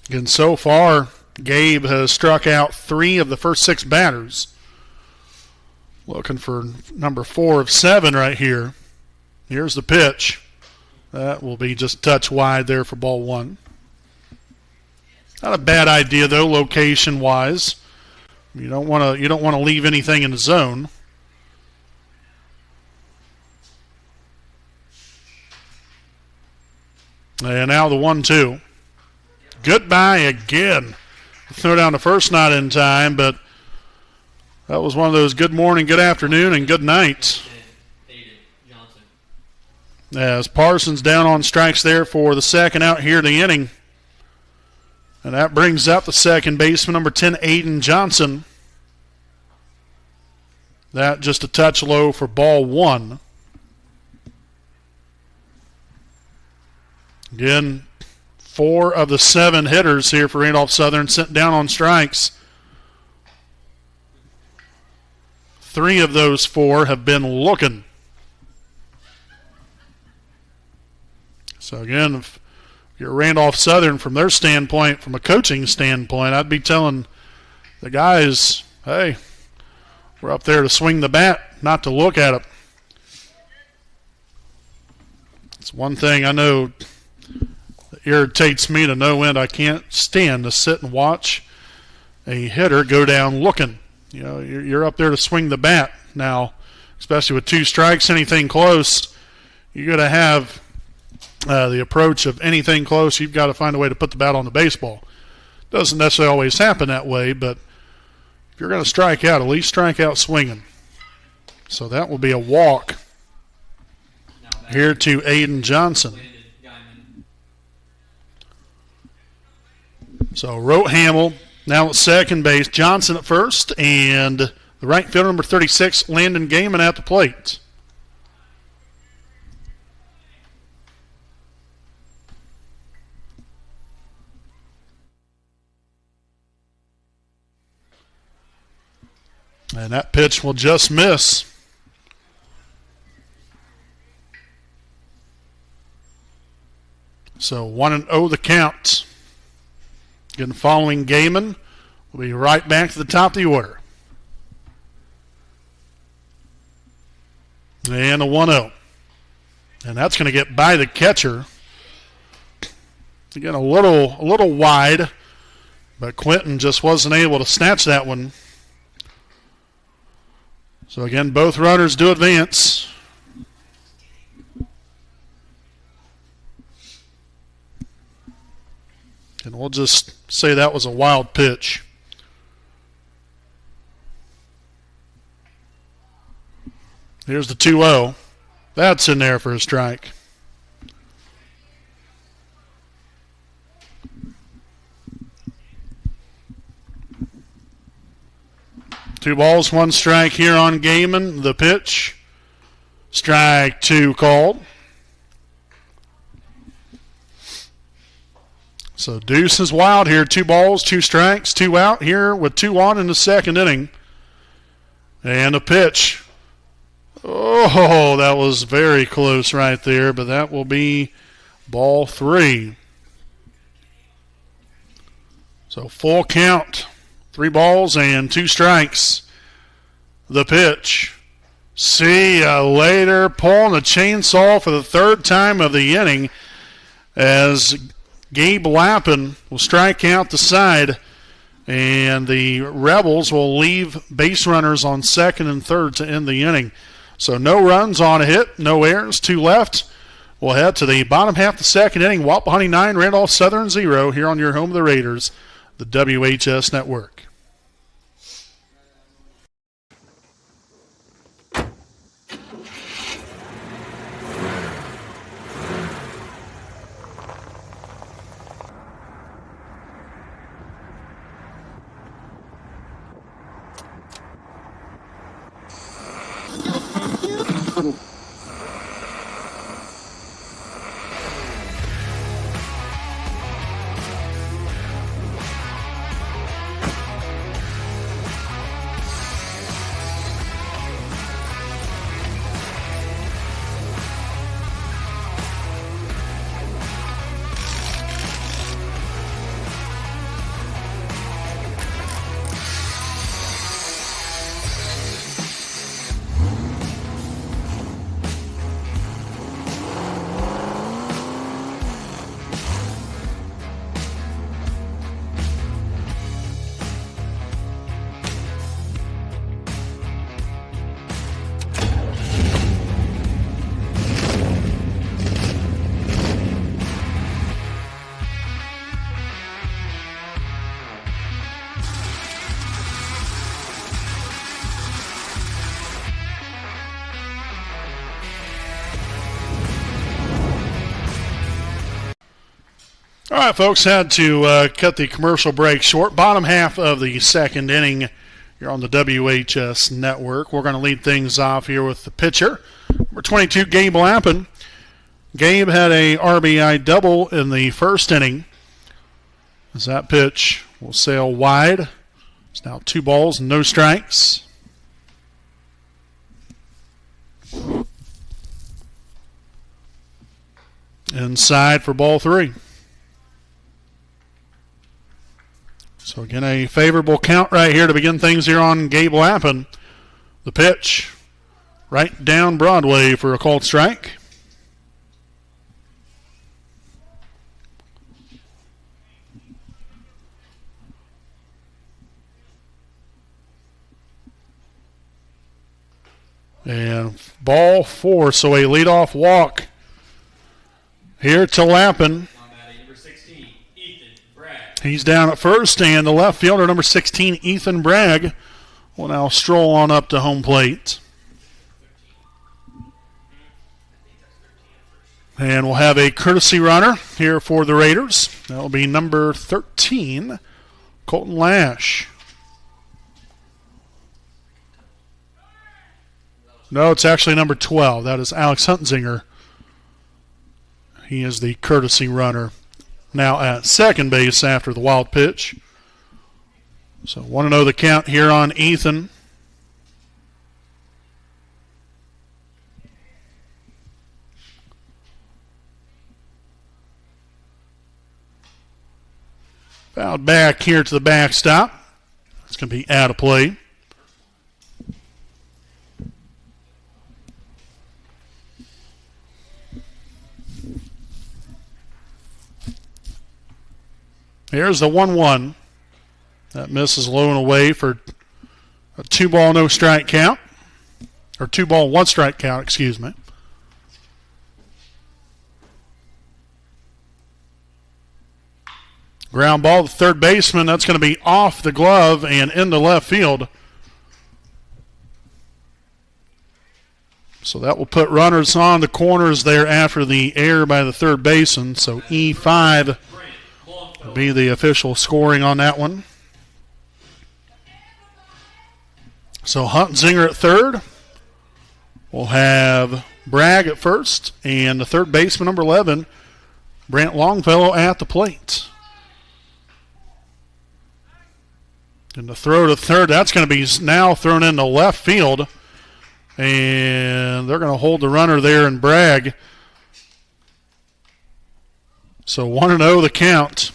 [SPEAKER 1] Again, so far, Gabe has struck out 3 of the first 6 batters. Looking for number 4 of 7 right here. Here's the pitch. That will be just a touch wide there for ball 1. Not a bad idea though, location-wise. You don't want to leave anything in the zone. And now the 1-2. Goodbye again. Throw down the first, not in time, but that was one of those good morning, good afternoon, and good night. As Parsons down on strikes there for the second out here in the inning. And that brings up the second baseman, number 10, Aiden Johnson. That just a touch low for ball 1. Again, 4 of the 7 hitters here for Randolph Southern sent down on strikes. 3 of those 4 have been looking. So again, if you're Randolph Southern from their standpoint, from a coaching standpoint, I'd be telling the guys, hey, we're up there to swing the bat, not to look at it. It's one thing I know that irritates me to no end. I can't stand to sit and watch a hitter go down looking. You know, you're up there to swing the bat. Now, especially with 2 strikes, anything close, you're going to have the approach of anything close. You've got to find a way to put the bat on the baseball. Doesn't necessarily always happen that way, but if you're going to strike out, at least strike out swinging. So that will be a walk here to Aiden Johnson. So Rotehamel now at second base, Johnson at first, and the right fielder, number 36, Landon Gaiman at the plate. And that pitch will just miss. So 1-0 the count. Again, following Gaiman, we'll be right back to the top of the order. And a 1-0. And that's going to get by the catcher. Again, a little wide, But Quentin just wasn't able to snatch that one. So again, both runners do advance. And we'll just say that was a wild pitch. Here's the 2-0. That's in there for a strike. Two balls, one strike here on Gaiman. The pitch. Strike two called. So Deuce is wild here. 2 balls, 2 strikes, 2 out here with 2 on in the second inning. And a pitch. Oh, that was very close right there, but that will be ball 3. So full count. 3 balls and 2 strikes. The pitch. See ya later. Pulling the chainsaw for the 3rd time of the inning as Gabe Lappin will strike out the side, and the Rebels will leave base runners on 2nd and 3rd to end the inning. So no runs on a hit, no errors, 2 left. We'll head to the bottom half of the second inning. Wapahani 9, Randolph Southern 0 here on your home of the Raiders, the WHS Network. All right, folks, had to cut the commercial break short. Bottom half of the second inning here on the WHS Network. We're going to lead things off here with the pitcher, number 22, Gabe Lappin. Gabe had a RBI double in the first inning, as that pitch will sail wide. It's now 2 balls and no strikes. Inside for ball 3. So again, a favorable count right here to begin things here on Gabe Lappin. The pitch right down Broadway for a called strike. And ball 4, so a leadoff walk here to Lappin. He's down at first, and the left fielder, number 16, Ethan Bragg, will now stroll on up to home plate. And we'll have a courtesy runner here for the Raiders. That will be number 13, Colton Lash. No, it's actually number 12. That is Alex Huntzinger. He is the courtesy runner. Now at second base after the wild pitch. So 1-0 the count here on Ethan. Fouled back here to the backstop. It's going to be out of play. Here's the 1-1. That misses low and away for a 2-ball, no strike count. Or 2-ball, 1 strike count, excuse me. Ground ball to third baseman. That's going to be off the glove and into left field. So that will put runners on the corners there after the error by the third baseman. So E5 will be the official scoring on that one. So Hunzinger at third. We'll have Bragg at first. And the third baseman, number 11, Brant Longfellow at the plate. And the throw to third, that's going to be now thrown into left field. And they're going to hold the runner there in Bragg. So 1-0 the count.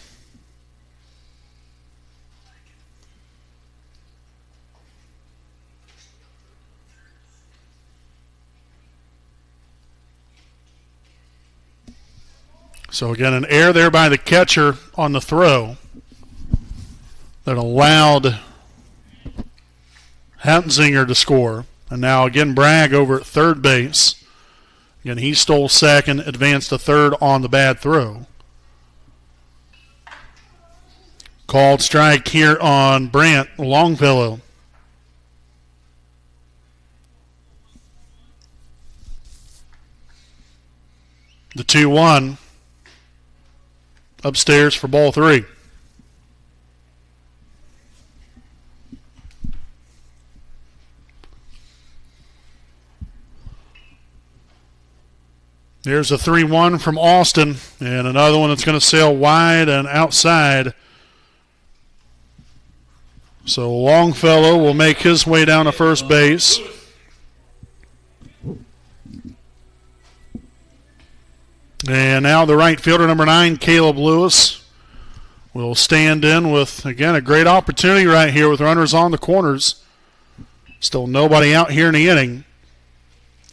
[SPEAKER 1] So again, an error there by the catcher on the throw that allowed Hunzinger to score. And now again Bragg over at third base. Again, he stole second, advanced to third on the bad throw. Called strike here on Brant Longfellow. The 2-1 upstairs for ball 3. There's a 3-1 from Austin, and another one that's going to sail wide and outside. So Longfellow will make his way down to first base. And now the right fielder, number 9, Caleb Lewis, will stand in with, again, a great opportunity right here with runners on the corners. Still nobody out here in the inning.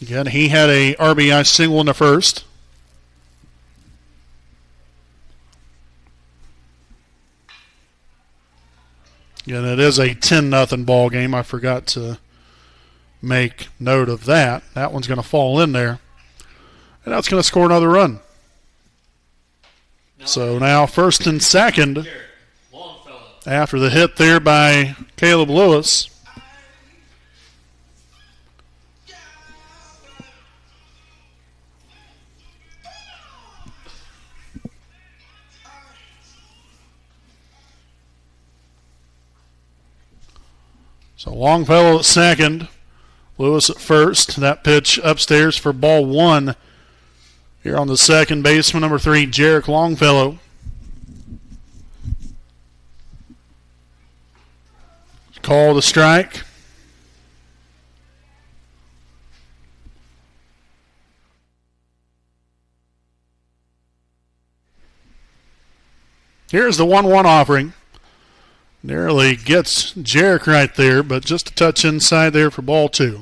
[SPEAKER 1] Again, he had a RBI single in the first. Again, it is a 10-0 ball game. I forgot to make note of that. That one's going to fall in there. And that's going to score another run. So now first and second after the hit there by Caleb Lewis. So Longfellow at second, Lewis at first. That pitch upstairs for ball 1 here on the second baseman, number 3, Jarek Longfellow. Call the strike. Here's the 1-1 offering. Nearly gets Jarek right there, but just a touch inside there for ball 2.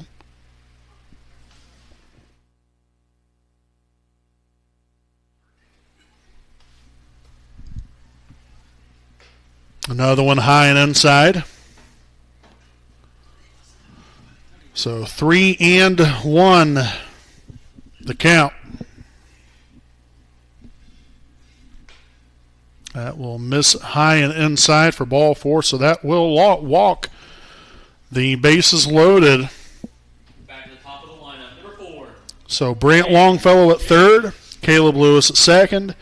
[SPEAKER 1] Another one high and inside. So 3-1 the count. That will miss high and inside for ball 4, so that will walk. The bases loaded.
[SPEAKER 2] Back to the top of the lineup, number 4.
[SPEAKER 1] So Brant Longfellow at third, Caleb Lewis at second,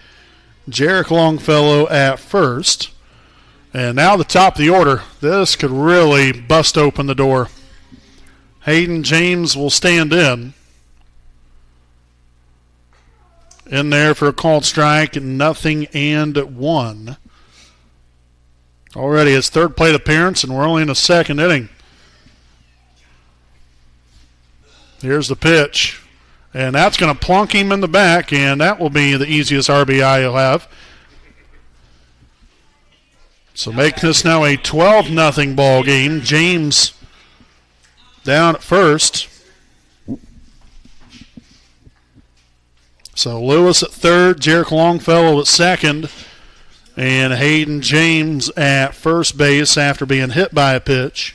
[SPEAKER 1] Jarek Longfellow at first. And now the top of the order. This could really bust open the door. Hayden James will stand in. In there for a called strike, 0-1. Already his third plate appearance, and we're only in the second inning. Here's the pitch. And that's going to plunk him in the back, and that will be the easiest RBI he'll have. So make this now a 12-0 ball game. James down at first. So Lewis at third, Jarek Longfellow at second, And Hayden James at first base after being hit by a pitch.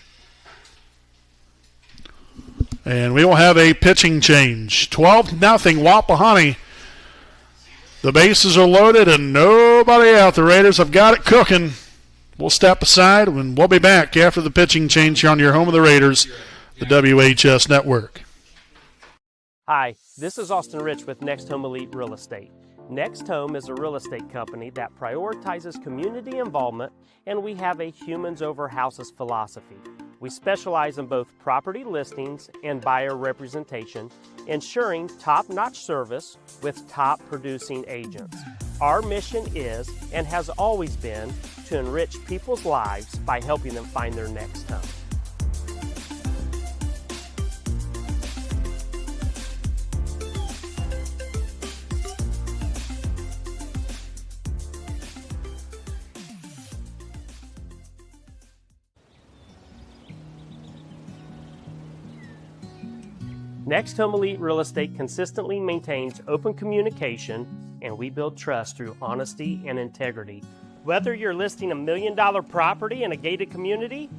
[SPEAKER 1] And we will have a pitching change. 12-0 Wapahani. The bases are loaded and nobody out. The Raiders have got it cooking. We'll step aside and we'll be back after the pitching change here on your home of the Raiders, the WHS Network.
[SPEAKER 3] Hi, this is Austin Rich with Next Home Elite Real Estate. Next Home is a real estate company that prioritizes community involvement, and we have a humans over houses philosophy. We specialize in both property listings and buyer representation, ensuring top-notch service with top producing agents. Our mission is, and has always been, to enrich people's lives by helping them find their next home. Next Home Elite Real Estate consistently maintains open communication, and we build trust through honesty and integrity. Whether you're listing $1 million property in a gated community,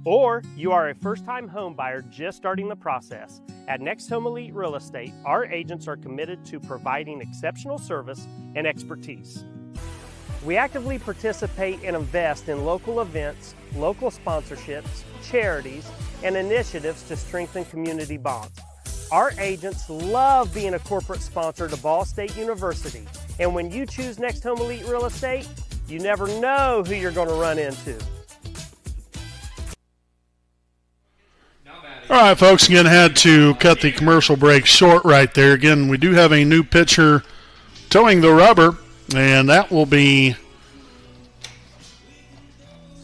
[SPEAKER 3] or you are a first-time home buyer just starting the process, at Next Home Elite Real Estate, our agents are committed to providing exceptional service and expertise. We actively participate and invest in local events, local sponsorships, charities, and initiatives to strengthen community bonds. Our agents love being a corporate sponsor to Ball State University, and when you choose Next Home Elite Real Estate, you never know who you're going to run into.
[SPEAKER 1] All right, folks, again, had to cut the commercial break short right there. Again, we do have a new pitcher towing the rubber, and that will be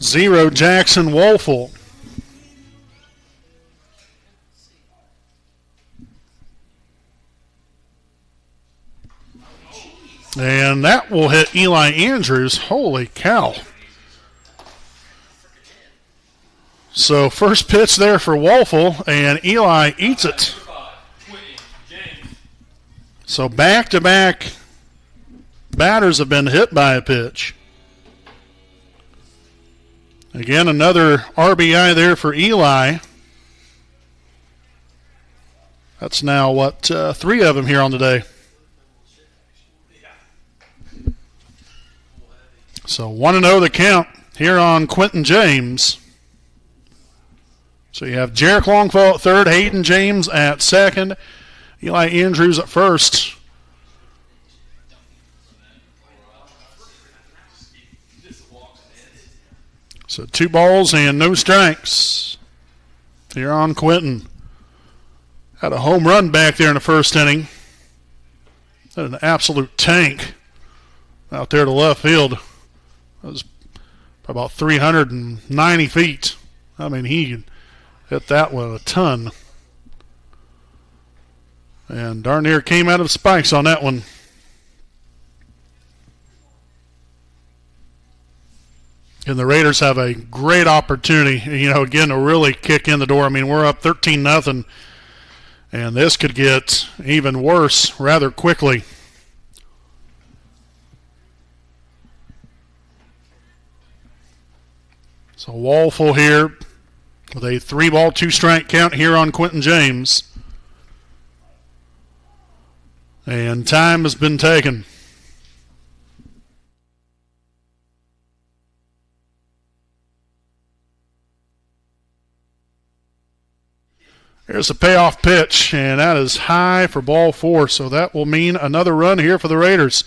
[SPEAKER 1] Zero Jackson Wolfel. And that will hit Eli Andrews. Holy cow. So first pitch there for Wolfel, and Eli eats it. So back-to-back batters have been hit by a pitch. Again, another RBI there for Eli. That's now, 3 of them here on the day. So 1-0 the count here on Quentin James. So you have Jarek Longfellow at third, Hayden James at second, Eli Andrews at first. So 2 balls and no strikes here on Quentin. Had a home run back there in the first inning. Had an absolute tank out there to left field. That was about 390 feet. I mean, he hit that one a ton. And darn near came out of the spikes on that one. And the Raiders have a great opportunity, again, to really kick in the door. I mean, we're up 13-0, and this could get even worse rather quickly. So Wolfel here with a 3-ball, 2-strike count here on Quentin James. And time has been taken. Here's a payoff pitch, and that is high for ball 4, so that will mean another run here for the Raiders.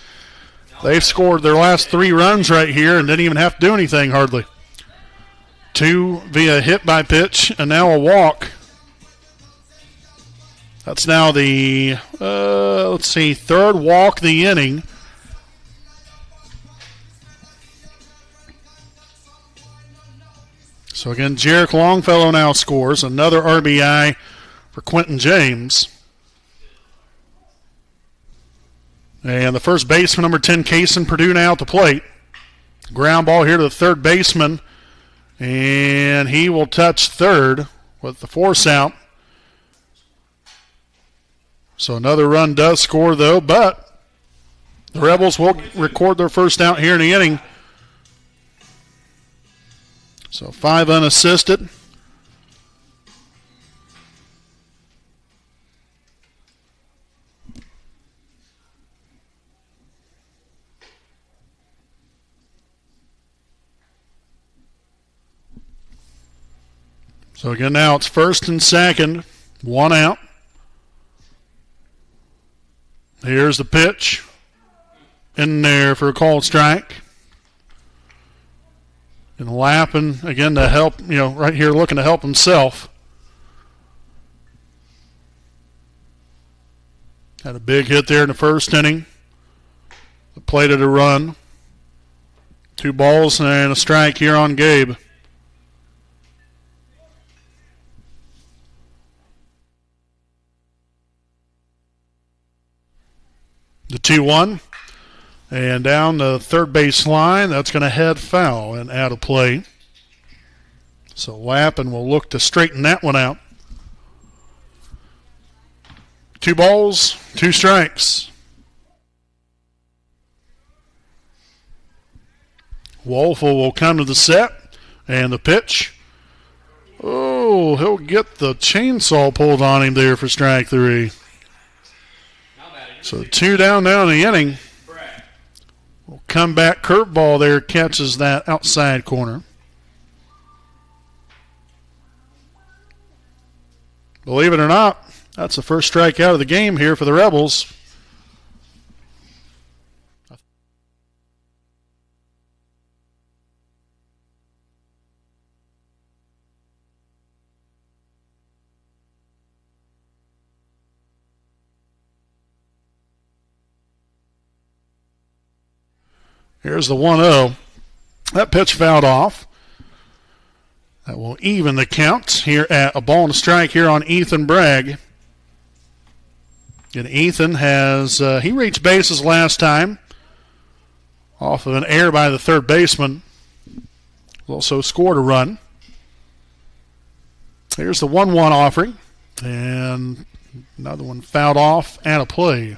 [SPEAKER 1] They've scored their last 3 runs right here and didn't even have to do anything hardly. 2 via hit by pitch, and now a walk. That's now the, 3rd walk of the inning. So again, Jarek Longfellow now scores another RBI for Quentin James. And the first baseman, number 10, Kaysen Purdue, now at the plate. Ground ball here to the third baseman. And he will touch third with the force out. So another run does score, though, but the Rebels will record their first out here in the inning. So 5 unassisted. So again, now it's first and second, 1 out. Here's the pitch. In there for a called strike. And Lappin, again, to help, right here looking to help himself. Had a big hit there in the first inning. Plated a run. 2 balls and a strike here on Gabe. The 2-1. And down the third base line, that's going to head foul and out of play. So Lappin will look to straighten that one out. 2 balls, 2 strikes. Wolfel will come to the set, and the pitch. Oh, he'll get the chainsaw pulled on him there for strike 3. So 2 down now in the inning. Will come back curveball there, catches that outside corner. Believe it or not, that's the first strikeout of the game here for the Rebels. Here's the 1-0. That pitch fouled off. That will even the count here at a ball and a strike here on Ethan Bragg. And Ethan has, he reached bases last time off of an error by the third baseman. Also scored a run. Here's the 1-1 offering. And another one fouled off and a play.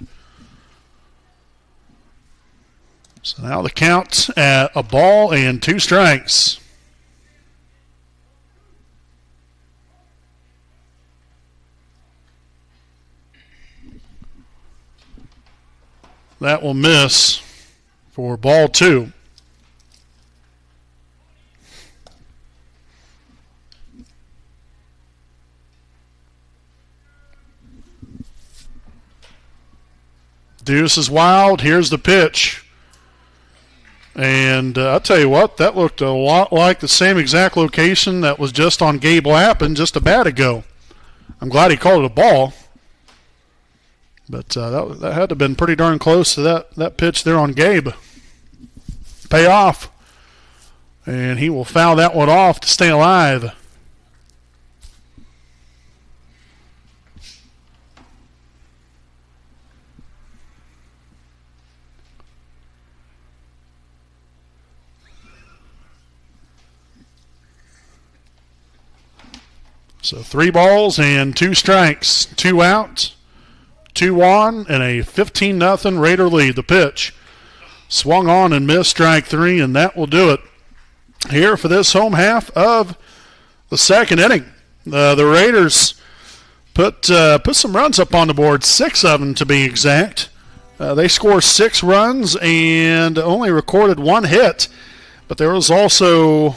[SPEAKER 1] So now the count at a ball and 2 strikes. That will miss for ball 2. Deuce is wild. Here's the pitch. And I'll tell you what, that looked a lot like the same exact location that was just on Gabe Lappin just a bat ago. I'm glad he called it a ball. But that had to have been pretty darn close to that pitch there on Gabe. Pay off. And he will foul that one off to stay alive. So 3 balls and 2 strikes, 2 out, 2 on, and a 15-0 Raider lead. The pitch swung on and missed strike 3, and that will do it here for this home half of the second inning. The Raiders put some runs up on the board, 6 of them to be exact. They scored 6 runs and only recorded 1 hit, but there was also,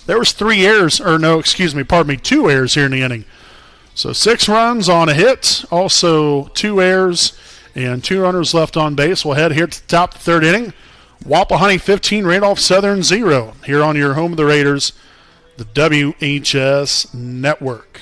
[SPEAKER 1] there was 2 errors here in the inning. So 6 runs on a hit, also 2 errors, and 2 runners left on base. We'll head here to the top of the third inning. Wapahani 15, Randolph Southern 0. Here on your home of the Raiders, the WHS Network.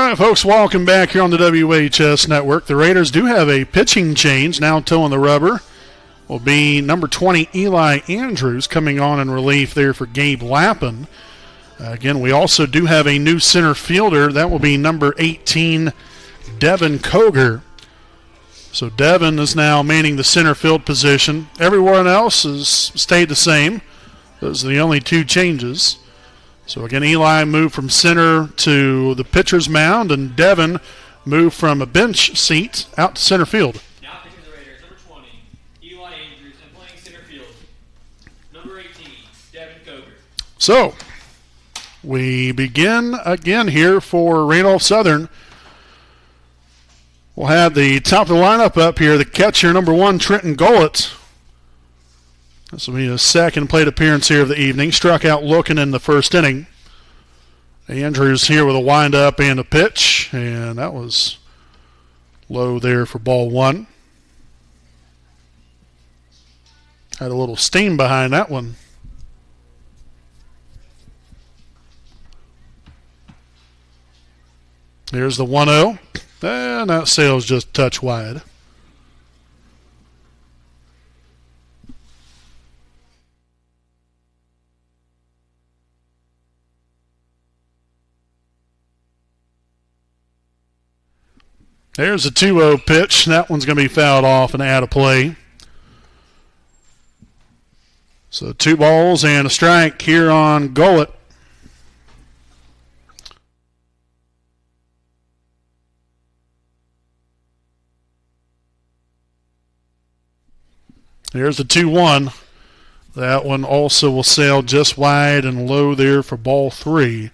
[SPEAKER 1] right, folks, welcome back here on the WHS Network. The Raiders do have a pitching change. Now toeing the rubber will be number 20, Eli Andrews, coming on in relief there for Gabe Lappin. Again, we also do have a new center fielder. That will be number 18, Devin Koger. So Devin is now manning the center field position. Everyone else has stayed the same. Those are the only two changes. So again, Eli moved from center to the pitcher's mound, and Devin moved from a bench seat out to center field.
[SPEAKER 2] Now pitching the Raiders, number 20, Eli Andrews, and playing center field, number 18, Devin Koger.
[SPEAKER 1] So we begin again here for Randolph Southern. We'll have the top of the lineup up here. The catcher, number 1, Trenton Gullett. This will be his second plate appearance here of the evening. Struck out looking in the first inning. Andrews here with a windup and a pitch, and that was low there for ball 1. Had a little steam behind that one. Here's the 1-0, and that sail's just a touch wide. There's a 2-0 pitch. That one's going to be fouled off and out of play. So 2 balls and a strike here on Gullett. There's the 2-1. That one also will sail just wide and low there for ball 3.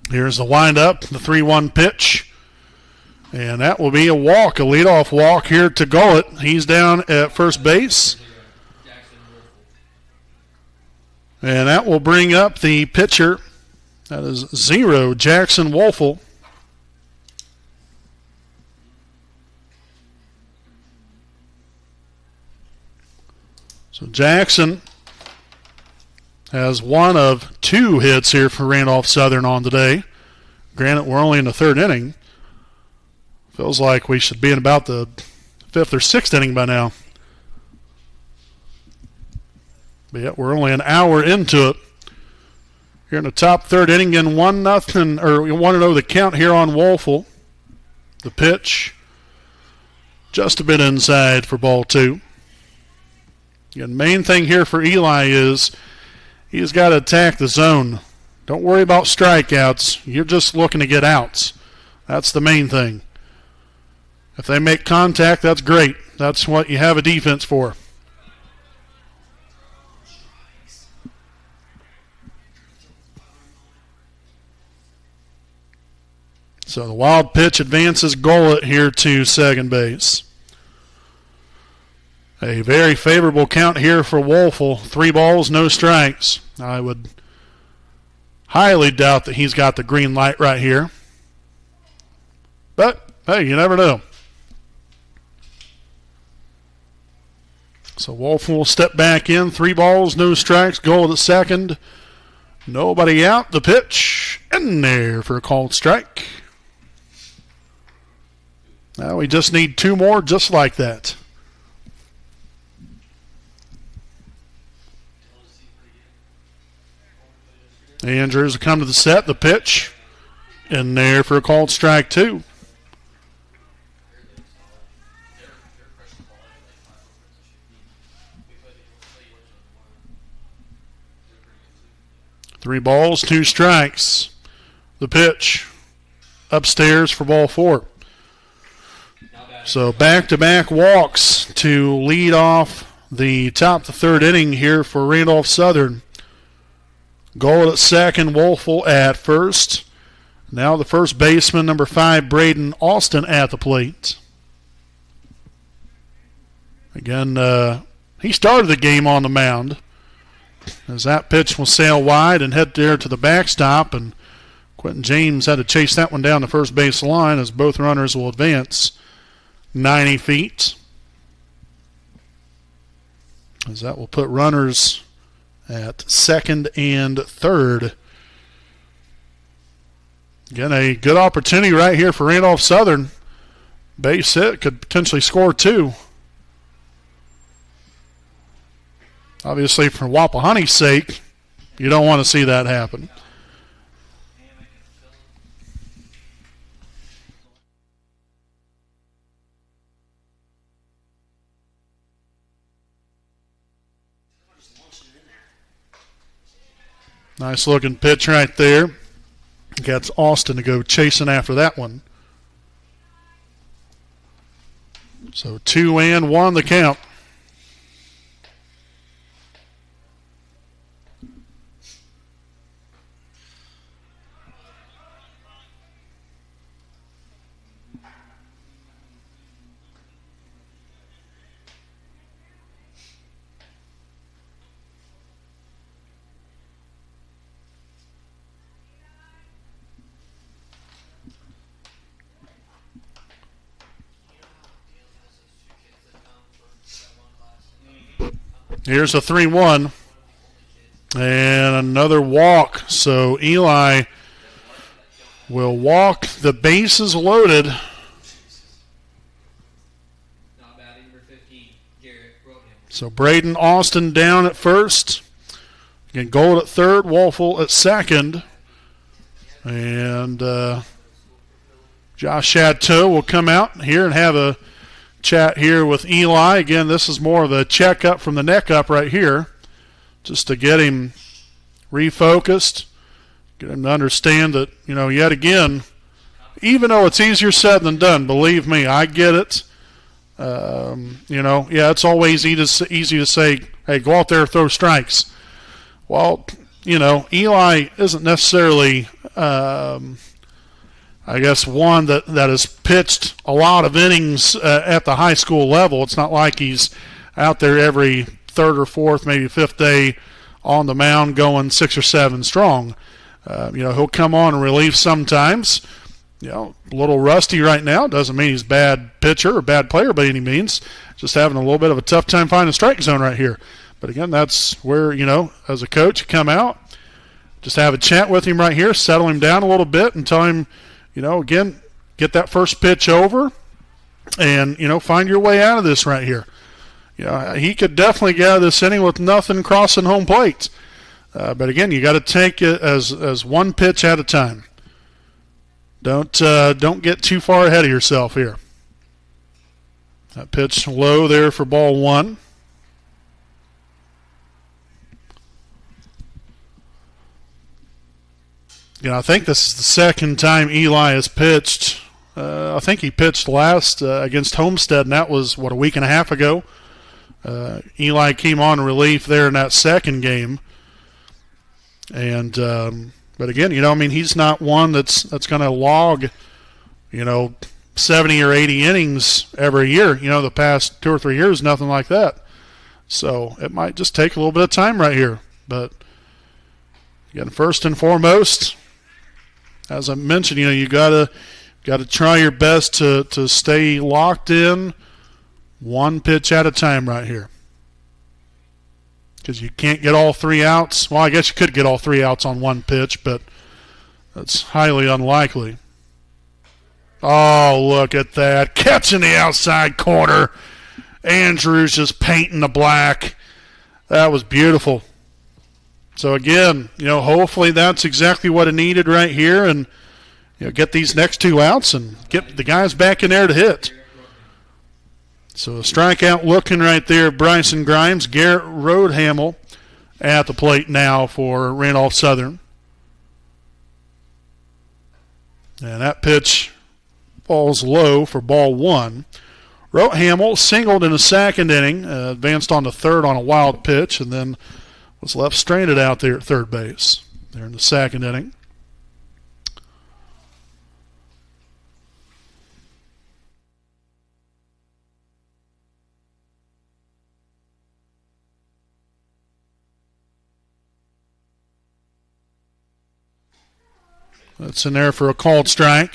[SPEAKER 1] Here's the windup, the 3-1 pitch. And that will be a walk, a leadoff walk here to Gullett. He's down at first base. And that will bring up the pitcher. That is 0, Jackson Wolfel. So Jackson has one of 2 hits here for Randolph Southern on today. Granted, we're only in the 3rd inning. Feels like we should be in about the 5th or 6th inning by now. But yet we're only an hour into it. Here in the top 3rd inning, in 1-0, or 1-0 the count here on Wolfel. The pitch just a bit inside for ball 2. Again, main thing here for Eli is he's got to attack the zone. Don't worry about strikeouts. You're just looking to get outs. That's the main thing. If they make contact, that's great. That's what you have a defense for. So the wild pitch advances Gullett here to second base. A very favorable count here for Wolfel. 3 balls, no strikes. I would highly doubt that he's got the green light right here. But, hey, you never know. So Wolfel will step back in. 3 balls, no strikes. Gullett at second. Nobody out. The pitch in there for a called strike. Now we just need 2 more just like that. Andrews will come to the set. The pitch in there for a called strike 2. Three balls, 2 strikes. The pitch upstairs for ball 4. So back-to-back walks to lead off the top of the 3rd inning here for Randolph Southern. Gullett at second, Wolfel at first. Now the first baseman, number 5, Braden Austin at the plate. Again, he started the game on the mound. As that pitch will sail wide and head there to the backstop, and Quentin James had to chase that one down the first base line as both runners will advance 90 feet. as that will put runners at second and third. Again, a good opportunity right here for Randolph Southern. Base hit, could potentially score two. Obviously, for Wapahani's sake, you don't want to see that happen. Nice looking pitch right there. Gets Austin to go chasing after that one. So 2-1 the count. Here's a 3-1. And another walk. So Eli will walk. The bases loaded.
[SPEAKER 2] Not batting number 15, Garrett Roden.
[SPEAKER 1] So Braden Austin down at first. Again, Gold at third, Wolfel at second. And Josh Chateau will come out here and have a chat here with Eli. Again, this is more of a checkup from the neck up right here, just to get him refocused, get him to understand that, yet again, even though it's easier said than done, believe me, I get it. It's always easy to say, hey, go out there and throw strikes. Well, Eli isn't necessarily I guess one that has pitched a lot of innings at the high school level. It's not like he's out there every third or fourth, maybe fifth day on the mound going 6 or 7 strong. He'll come on and relieve sometimes. A little rusty right now. Doesn't mean he's a bad pitcher or bad player by any means. Just having a little bit of a tough time finding a strike zone right here. But again, that's where, as a coach, you come out, just have a chat with him right here, settle him down a little bit and tell him, again, get that first pitch over and, find your way out of this right here. He could definitely get out of this inning with nothing crossing home plate. But again, you got to take it as one pitch at a time. Don't get too far ahead of yourself here. That pitch low there for ball one. I think this is the second time Eli has pitched. I think he pitched last against Homestead, and that was, a week and a half ago. Eli came on relief there in that second game. And but again, he's not one that's going to log, 70 or 80 innings every year. The past 2 or 3 years, nothing like that. So it might just take a little bit of time right here. But again, first and foremost, as I mentioned, you gotta try your best to stay locked in, one pitch at a time right here. Because you can't get all 3 outs. Well, I guess you could get all 3 outs on one pitch, but that's highly unlikely. Oh, look at that. Catching the outside corner. Andrews just painting the black. That was beautiful. So again, hopefully that's exactly what it needed right here, and get these next 2 outs and get the guys back in there to hit. So a strikeout looking right there, Bryson Grimes. Garrett Roadhamel at the plate now for Randolph Southern. And that pitch falls low for ball one. Roadhamel singled in the second inning, advanced on to third on a wild pitch, and then was left stranded out there at third base there in the second inning. That's in there for a called strike.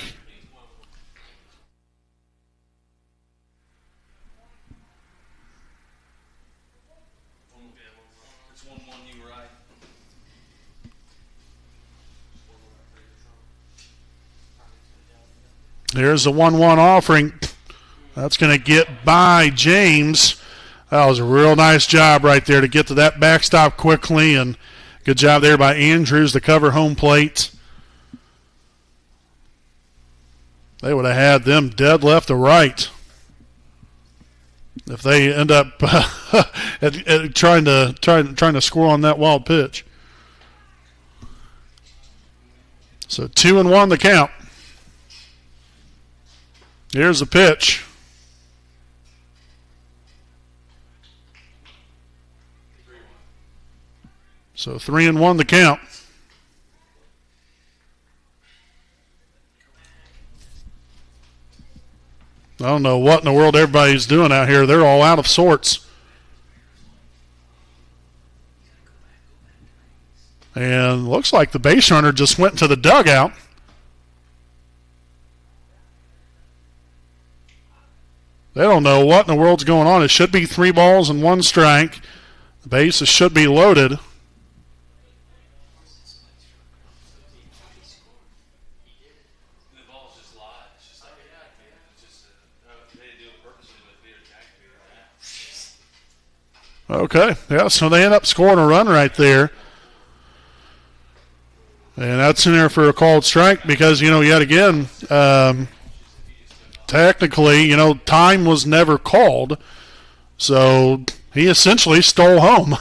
[SPEAKER 1] There's the 1-1 offering. That's going to get by James. That was a real nice job right there to get to that backstop quickly, and good job there by Andrews to cover home plate. They would have had them dead left to right if they end up trying to score on that wild pitch. So 2-1 the count. Here's the pitch. So 3-1 the count. I don't know what in the world everybody's doing out here. They're all out of sorts. And looks like the base runner just went to the dugout. They don't know what in the world's going on. It should be 3 balls and 1 strike. The bases should be loaded. Okay, yeah, so they end up scoring a run right there. And that's in there for a called strike because, yet again, technically, time was never called. So he essentially stole home.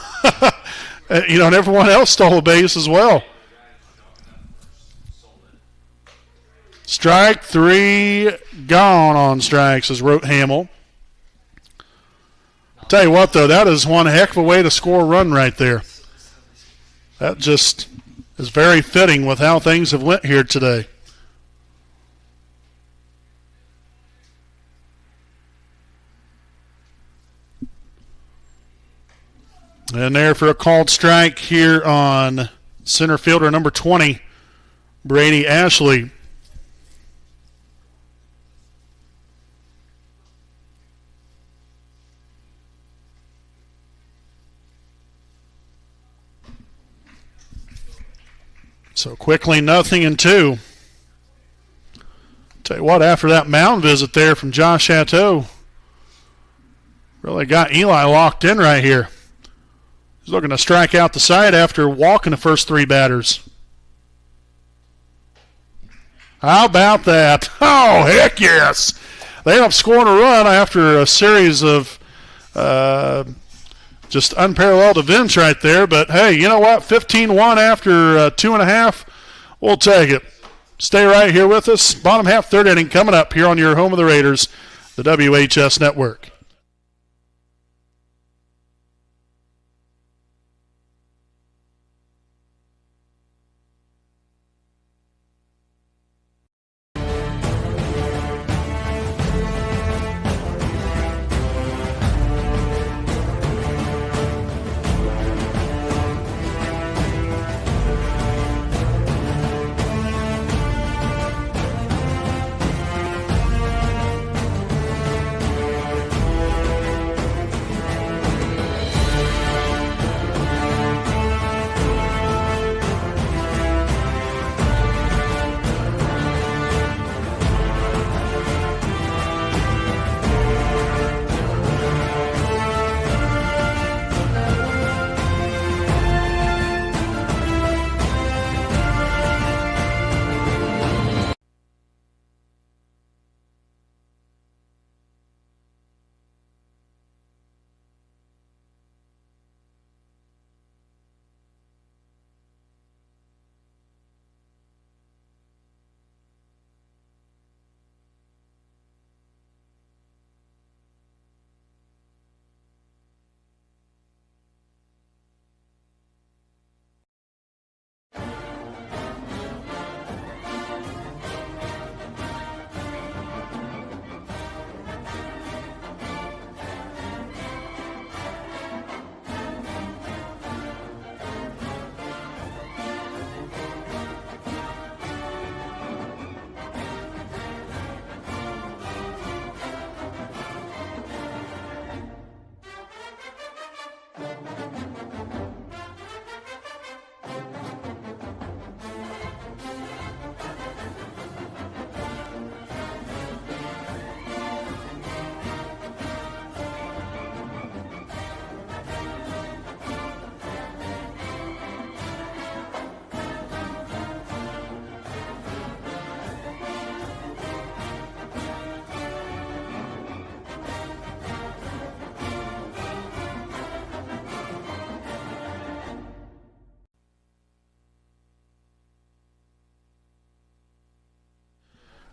[SPEAKER 1] And everyone else stole a base as well. Strike 3 gone on strikes, as wrote Hamill. Tell you what, though, that is one heck of a way to score a run right there. That just is very fitting with how things have went here today. And there for a called strike here on center fielder number 20, Brady Ashley. So quickly, 0-2. Tell you what, after that mound visit there from Josh Chateau, really got Eli locked in right here. He's looking to strike out the side after walking the first 3 batters. How about that? Oh, heck yes. They end up scoring a run after a series of just unparalleled events right there. But, hey, you know what? 15-1 after 2.5. We'll take it. Stay right here with us. Bottom half, 3rd inning coming up here on your home of the Raiders, the WHS Network.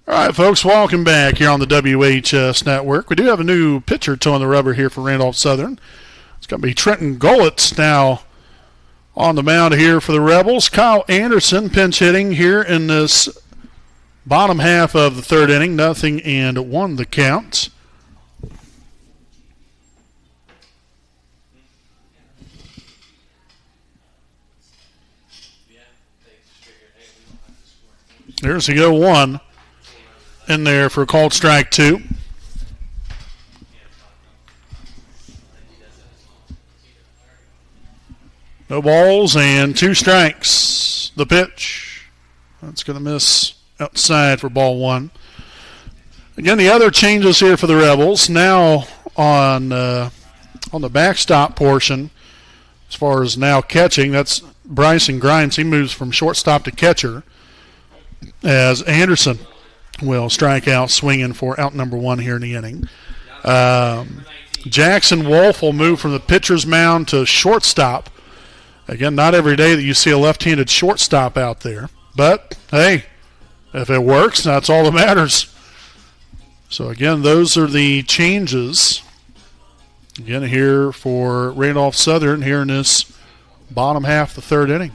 [SPEAKER 1] All right, folks, welcome back here on the WHS Network. We do have a new pitcher toeing the rubber here for Randolph Southern. It's going to be Trenton Gullitz now on the mound here for the Rebels. Kyle Anderson pinch hitting here in this bottom half of the third inning. 0-1 the count. There's the 0-1 in there for a called strike 2. No balls and 2 strikes. The pitch. That's going to miss outside for ball 1. Again, the other changes here for the Rebels. Now on the backstop portion, as far as now catching, that's Bryson Grimes. He moves from shortstop to catcher, as Anderson will strike out swinging for out number 1 here in the inning. Jackson Wolf will move from the pitcher's mound to shortstop. Again, not every day that you see a left-handed shortstop out there. But, hey, if it works, that's all that matters. So, again, those are the changes. Again, here for Randolph Southern here in this bottom half of the third inning.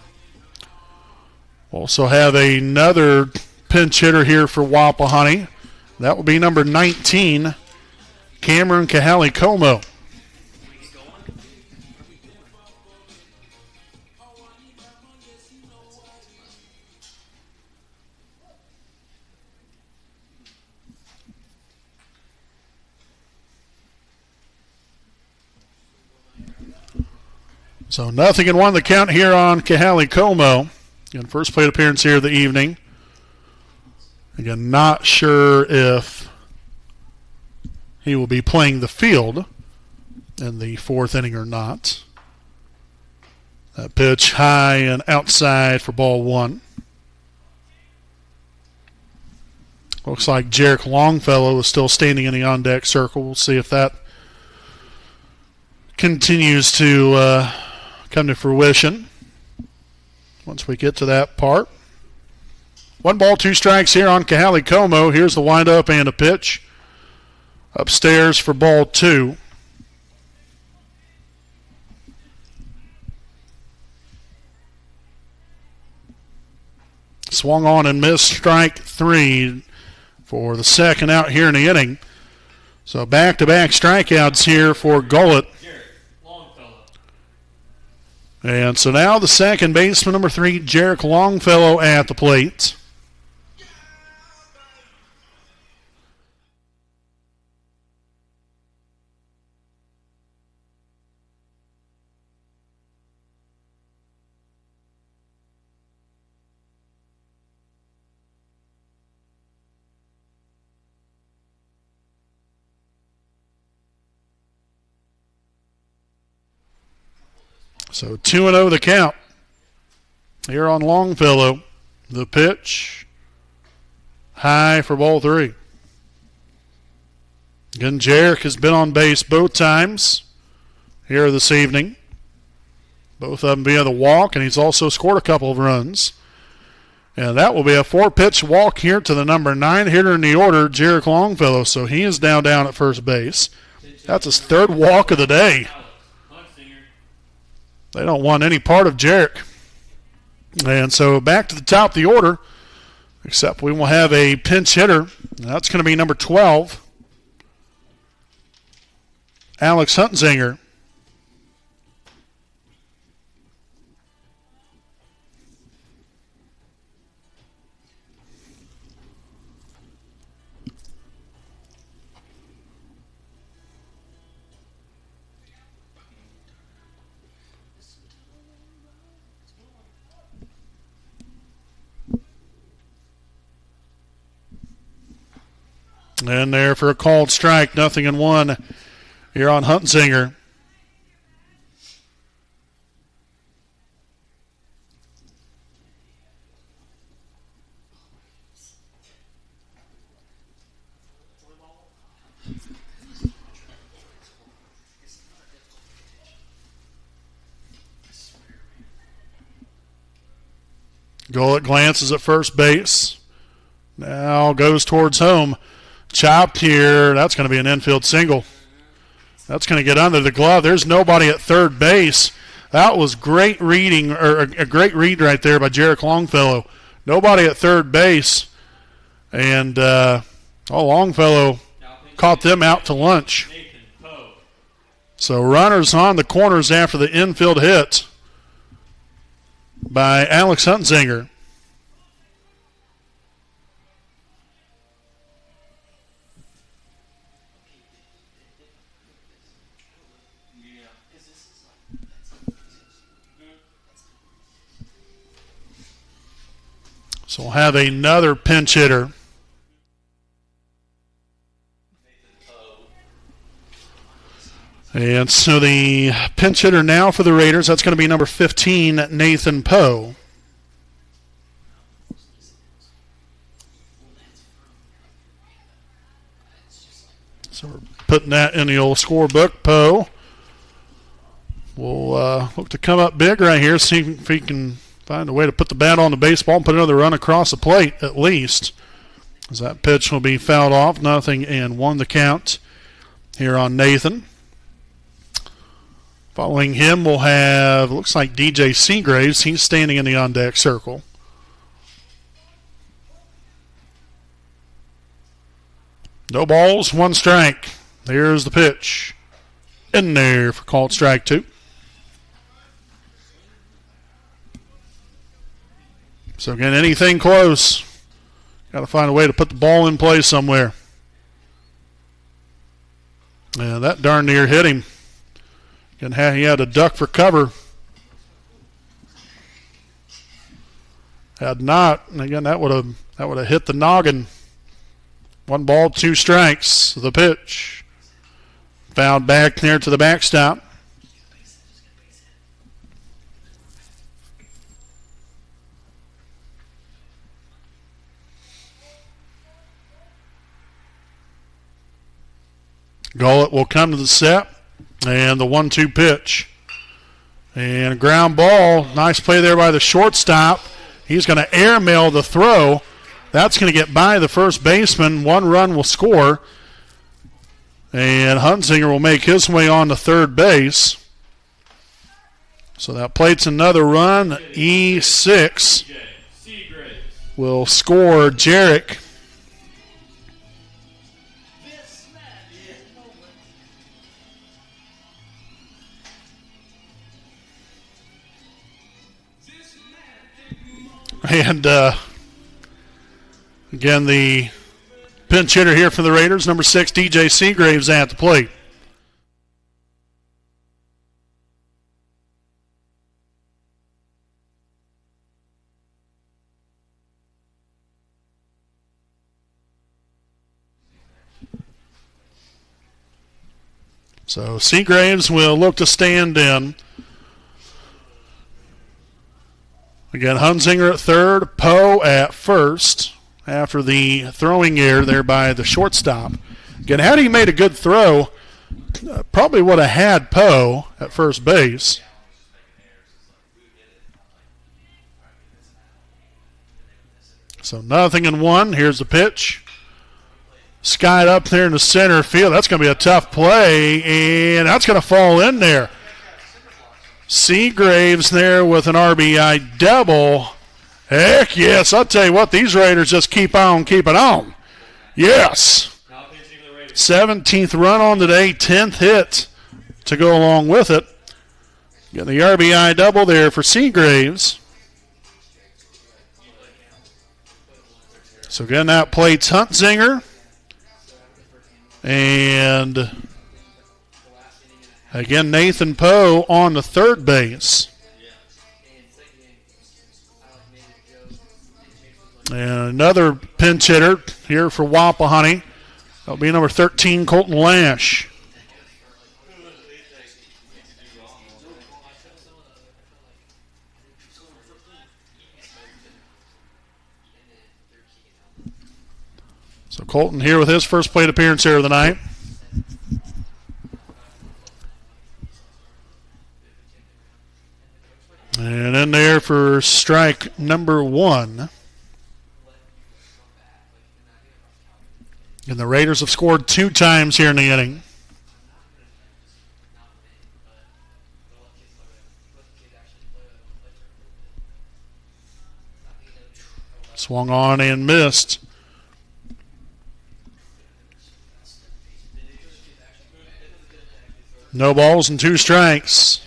[SPEAKER 1] Also have another pinch hitter here for Wapahani. That will be number 19, Cameron Kahali-Como. So 0-1 the count here on Kahali-Como. Again, first plate appearance here of the evening. Again, not sure if he will be playing the field in the fourth inning or not. That pitch high and outside for ball 1. Looks like Jarek Longfellow is still standing in the on-deck circle. We'll see if that continues to come to fruition once we get to that part. 1 ball, 2 strikes here on Kahali-Como. Here's the windup and a pitch. Upstairs for ball 2. Swung on and missed strike 3 for the second out here in the inning. So back-to-back strikeouts here for Gullett. And so now the second baseman, number 3, Jarek Longfellow at the plate. So 2-0 the count here on Longfellow. The pitch high for ball 3. Again, Jarek has been on base both times here this evening. Both of them via the walk, and he's also scored a couple of runs. And that will be a 4-pitch walk here to the number 9 hitter in the order, Jarek Longfellow. So he is down at first base. That's his 3rd walk of the day. They don't want any part of Jarek. And so back to the top of the order, except we will have a pinch hitter. That's going to be number 12, Alex Huntsinger. And there for a called strike, 0-1 here on Huntsinger. Gullett glances at first base. Now goes towards home. Chopped here. That's going to be an infield single. That's going to get under the glove. There's nobody at third base. That was great reading, or a great read right there by Jarek Longfellow. Nobody at third base. And Longfellow caught them out to lunch. So runners on the corners after the infield hit by Alex Hunzinger. So we'll have another pinch hitter. And so the pinch hitter now for the Raiders, that's going to be number 15, Nathan Poe. So we're putting that in the old scorebook. Poe will look to come up big right here, see if he can find a way to put the bat on the baseball and put another run across the plate at least. As that pitch will be fouled off. 0-1 the count here on Nathan. Following him, we'll have, looks like DJ Seagraves. He's standing in the on-deck circle. No balls, 1 strike. There's the pitch. In there for called strike 2. So again, anything close. Got to find a way to put the ball in play somewhere. And that darn near hit him. Again, he had a duck for cover. Had not, and again, that would have hit the noggin. 1 ball, 2 strikes. The pitch. Fouled back near to the backstop. Gullett will come to the set, and the 1-2 pitch. And a ground ball. Nice play there by the shortstop. He's going to airmail the throw. That's going to get by the first baseman. 1 run will score. And Hunzinger will make his way on to third base. So that plates another run. E6 will score Jarek. And again, the pinch hitter here for the Raiders, number 6, DJ Seagraves at the plate. So Seagraves will look to stand in. Again, Hunzinger at third, Poe at first after the throwing error there by the shortstop. Again, had he made a good throw, probably would have had Poe at first base. So 0-1. Here's the pitch. Skied up there in the center field. That's going to be a tough play, and that's going to fall in there. Seagraves there with an RBI double. Heck yes, I'll tell you what, these Raiders just keep on keeping on. Yes. 17th run on today, 10th hit to go along with it. Getting the RBI double there for Seagraves. So again, that plates Hunzinger. And again, Nathan Poe on the third base. And another pinch hitter here for Wapahani. That'll be number 13, Colton Lash. So Colton here with his first plate appearance here of the night. And in there for strike number 1. And the Raiders have scored 2 times here in the inning. Swung on and missed. No balls and 2 strikes.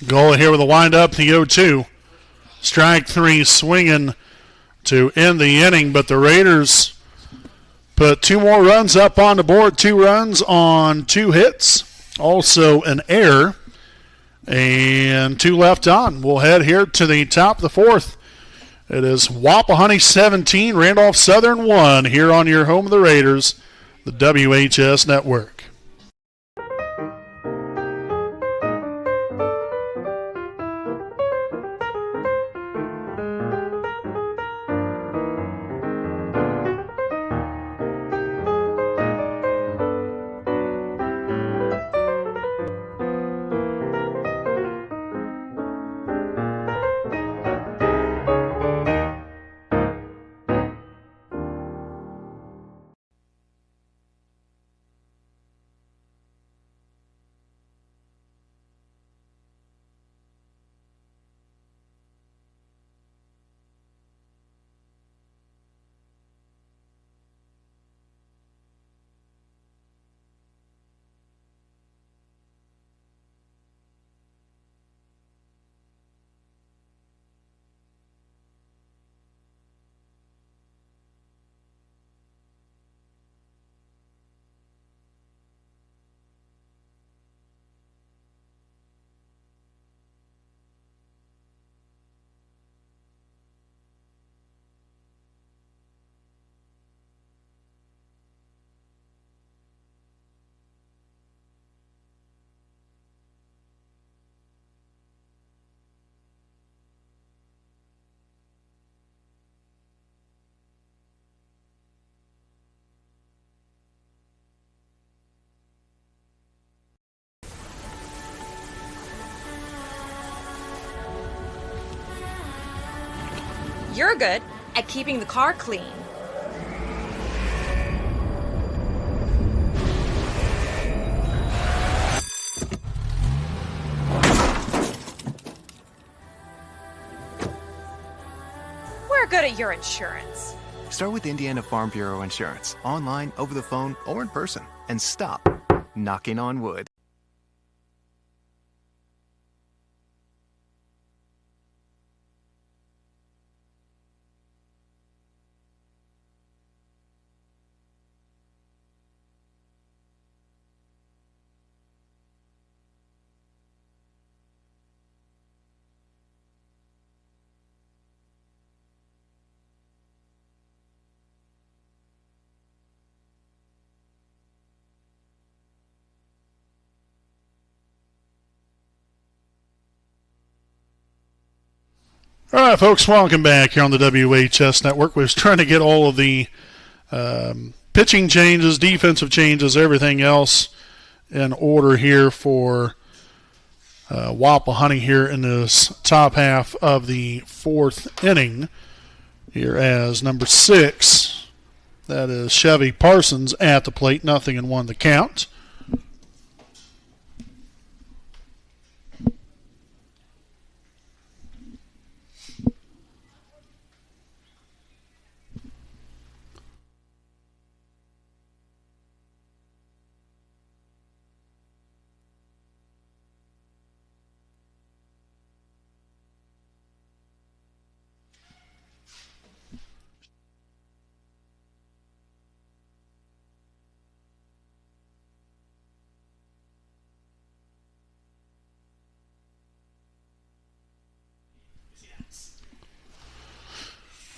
[SPEAKER 1] Goal here with a wind-up, the 0-2. Strike 3 swinging to end the inning, but the Raiders put 2 more runs up on the board. 2 runs on 2 hits, also an error, and 2 left on. We'll head here to the top of the 4th. It is Wapahani 17, Randolph Southern 1 here on your home of the Raiders, the WHS Network.
[SPEAKER 4] You're good at keeping the car clean. We're good at your insurance.
[SPEAKER 5] Start with Indiana Farm Bureau Insurance, online, over the phone, or in person, and stop knocking on wood.
[SPEAKER 1] All right, folks, welcome back here on the WHS Network. We was trying to get all of the pitching changes, defensive changes, everything else in order here for Wapahani here in this top half of the 4th inning. Here as number 6, that is Chevy Parsons at the plate, 0-1 the count.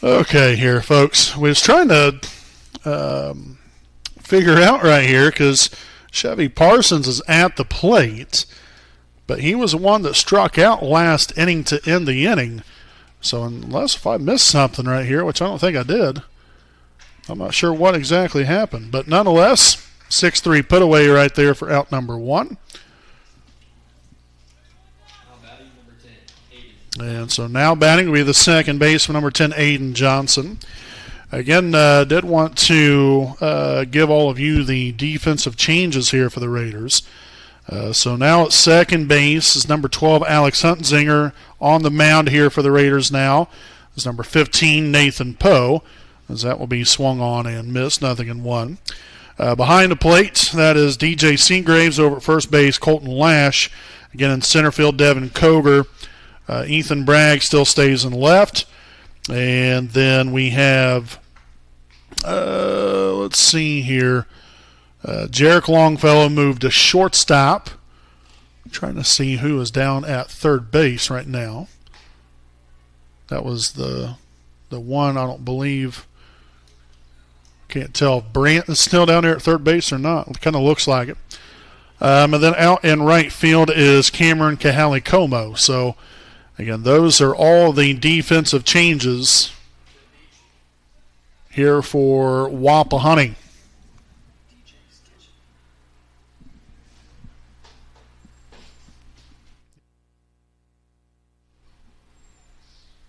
[SPEAKER 1] Okay, here, folks. We was trying to figure out right here because Chevy Parsons is at the plate, but he was the one that struck out last inning to end the inning. So unless if I missed something right here, which I don't think I did, I'm not sure what exactly happened. But nonetheless, 6-3 put away right there for out number 1.
[SPEAKER 2] Now batting number 10, Hayden.
[SPEAKER 1] And so now batting will be the second baseman, number 10, Aiden Johnson. Again, did want to give all of you the defensive changes here for the Raiders. So now at second base is number 12, Alex Huntzinger. On the mound here for the Raiders now is number 15, Nathan Poe, as that will be swung on and missed, 0-1. Behind the plate, that is DJ Seagraves. Over at first base, Colton Lash. Again in center field, Devin Koger. Ethan Bragg still stays in left. And then we have, let's see here, Jarek Longfellow moved to shortstop. I'm trying to see who is down at third base right now. That was the one, I don't believe. Can't tell if Brant is still down there at third base or not. It kind of looks like it. And then out in right field is Cameron Kahali-Como. So, again, those are all the defensive changes here for Wapahani.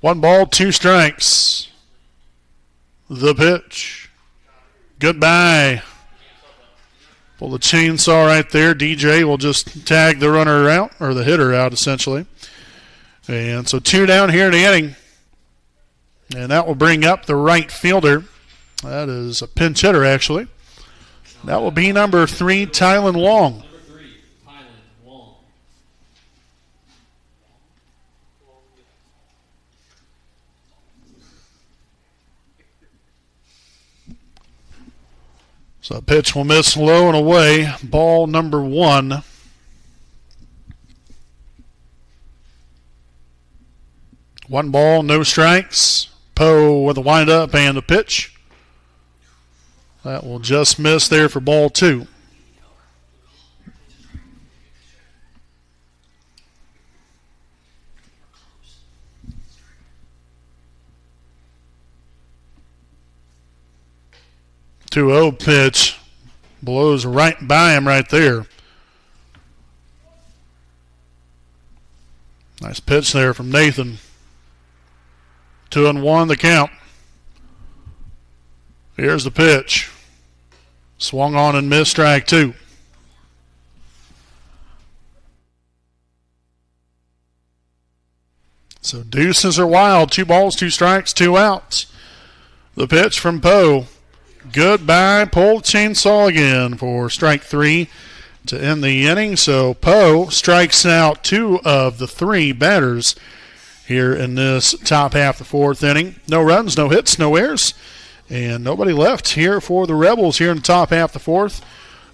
[SPEAKER 1] One ball, two strikes. The pitch. Goodbye. Pull the chainsaw right there. DJ will just tag the runner out, or the hitter out, essentially. And so 2 down here in the inning. And that will bring up the right fielder. That is a pinch hitter, actually. That will be number 3, Tylen Long.
[SPEAKER 2] Number 3, Tylen Long.
[SPEAKER 1] So a pitch will miss low and away. Ball number 1. One ball, no strikes. Poe with a windup and a pitch. That will just miss there for ball 2. Two-0 pitch. Blows right by him right there. Nice pitch there from Nathan. 2-1 the count. Here's the pitch. Swung on and missed, strike 2. So deuces are wild. 2 balls, 2 strikes, 2 outs. The pitch from Poe. Goodbye. Pull the chainsaw again for strike 3 to end the inning. So Poe strikes out 2 of the 3 batters here in this top half of the 4th inning. No runs, no hits, no errors, and nobody left here for the Rebels here in the top half of the 4th.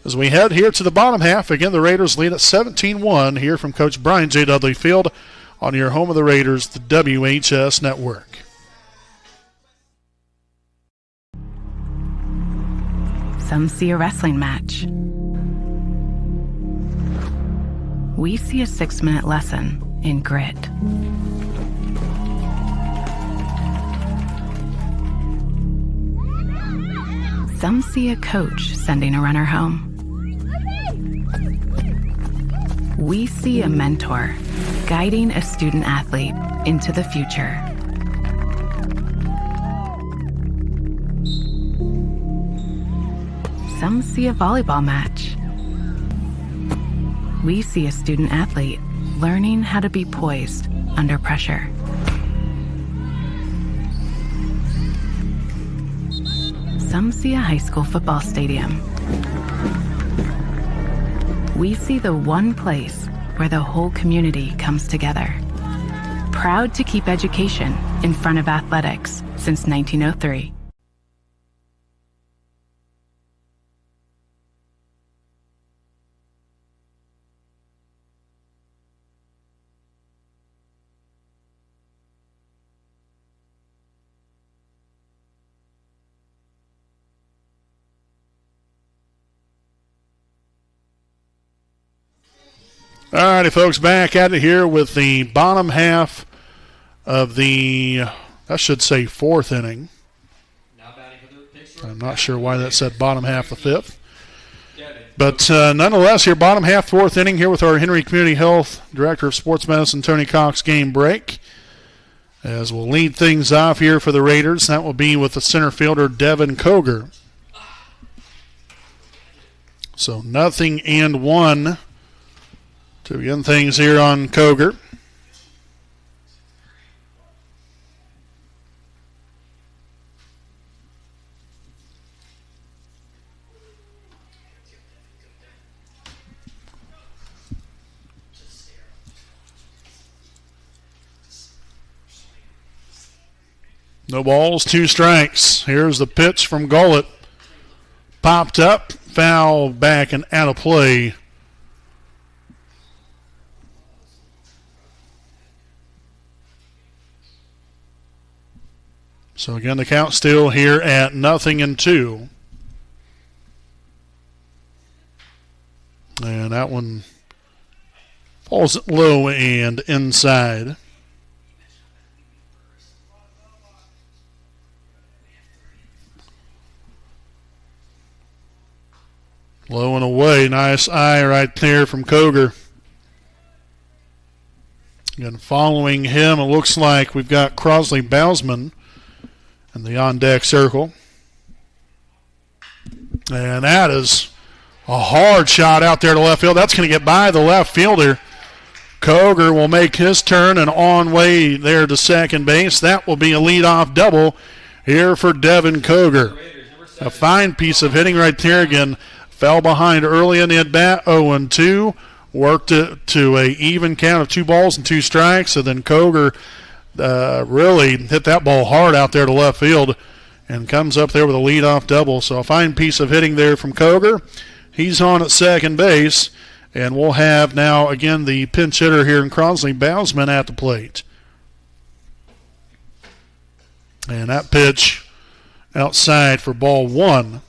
[SPEAKER 1] As we head here to the bottom half, again, the Raiders lead at 17-1 here from Coach Brian J. Dudley Field on your home of the Raiders, the WHS Network.
[SPEAKER 6] Some see a wrestling match. We see a 6-minute lesson in grit. Some see a coach sending a runner home. We see a mentor guiding a student athlete into the future. Some see a volleyball match. We see a student athlete learning how to be poised under pressure. Some see a high school football stadium. We see the one place where the whole community comes together. Proud to keep education in front of athletics since 1903.
[SPEAKER 1] All righty, folks, back at it here with the bottom half of the, I should say, 4th inning.
[SPEAKER 2] Now batting for the pitcher.
[SPEAKER 1] I'm not sure why that said bottom half of the 5th. But nonetheless, here, bottom half, 4th inning here with our Henry Community Health Director of Sports Medicine, Tony Cox, game break. As we'll lead things off here for the Raiders. That will be with the center fielder, Devin Koger. So 0-1 to begin things here on Koger. No balls, 2 strikes. Here's the pitch from Gullett. Popped up, foul back and out of play. So again, the count still here at 0-2. And that one falls low and inside. Low and away. Nice eye right there from Koger. Again, following him, it looks like we've got Crosley Bousman in the on-deck circle. And that is a hard shot out there to left field. That's going to get by the left fielder. Koger will make his turn and on way there to second base. That will be a leadoff double here for Devin Koger. A fine piece of hitting right there again. Fell behind early in the at-bat, 0-2. Worked it to a even count of 2 balls and 2 strikes. And then Koger really hit that ball hard out there to left field and comes up there with a leadoff double. So a fine piece of hitting there from Koger. He's on at second base. And we'll have now, again, the pinch hitter here in Crosley Bousman at the plate. And that pitch outside for ball 1.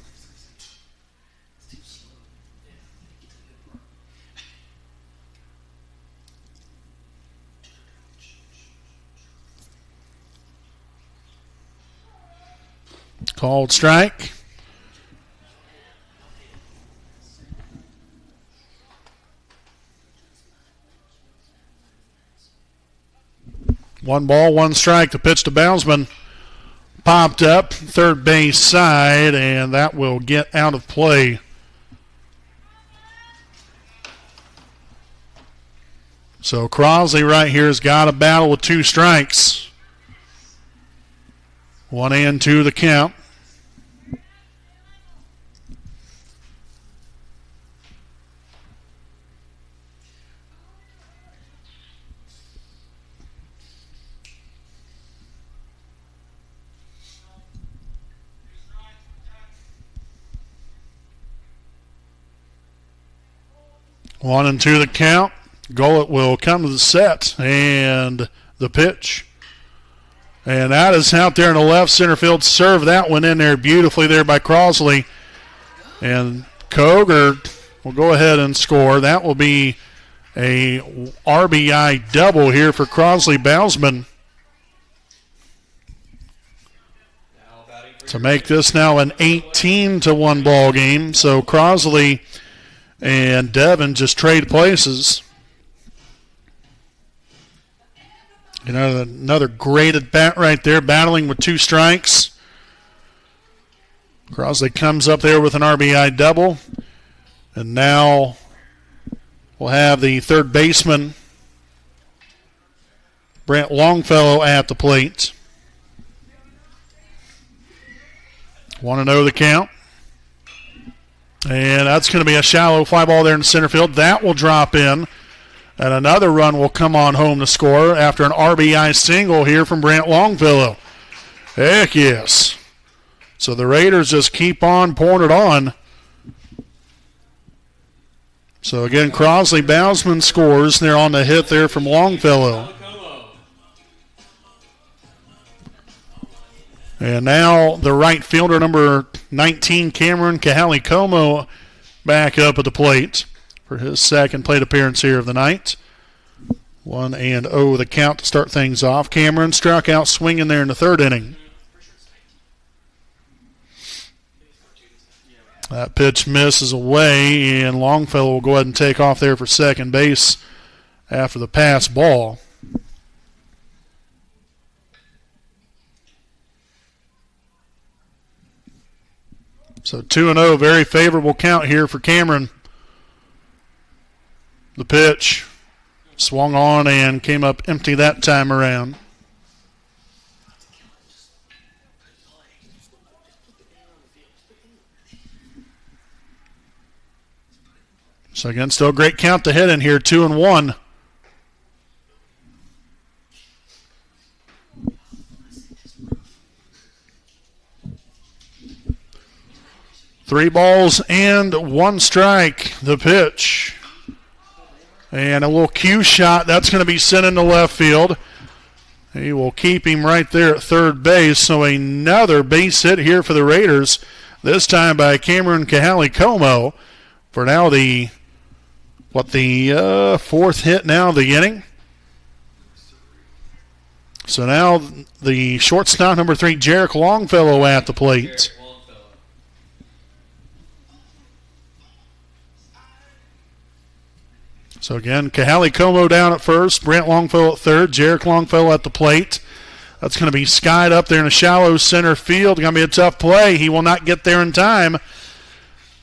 [SPEAKER 1] Called strike. One ball, 1 strike. The pitch to Bousman. Popped up, third base side, and that will get out of play. So Crosley right here has got a battle with 2 strikes. 1-2 the count. One and two the count. Gullett will come to the set and the pitch. And that is out there in the left center field. Serve that one in there beautifully there by Crosley. And Koger will go ahead and score. That will be a RBI double here for Crosley Bousman to make this now an 18-1 ball game. So Crosley and Devin just trade places. You know, another great at bat right there, battling with 2 strikes. Crosley comes up there with an RBI double. And now we'll have the third baseman, Brent Longfellow, at the plate. 1-0 the count. And that's going to be a shallow fly ball there in center field. That will drop in. And another run will come on home to score after an RBI single here from Brent Longfellow. Heck yes. So the Raiders just keep on pouring it on. So again, Crosley Bousman scores. They're on the hit there from Longfellow. And now the right fielder, number 19, Cameron Kahali-Como, back up at the plate for his second plate appearance here of the night. 1-0 the count to start things off. Cameron struck out swinging there in the third inning. That pitch misses away, and Longfellow will go ahead and take off there for second base after the pass ball. So 2-0, very favorable count here for Cameron. The pitch swung on and came up empty that time around. So again, still a great count to hit in here, 2-1. Three balls and one strike. The pitch. And a little cue shot. That's going to be sent into left field. He will keep him right there at third base. So another base hit here for the Raiders. This time by Cameron Kahali-Como. For now the fourth hit now of the inning. So now the shortstop, number 3, Jarek Longfellow at the plate. So again, Kahali-Como down at first, Brent Longfellow at third, Jarek Longfellow at the plate. That's going to be skied up there in a shallow center field. Going to be a tough play. He will not get there in time.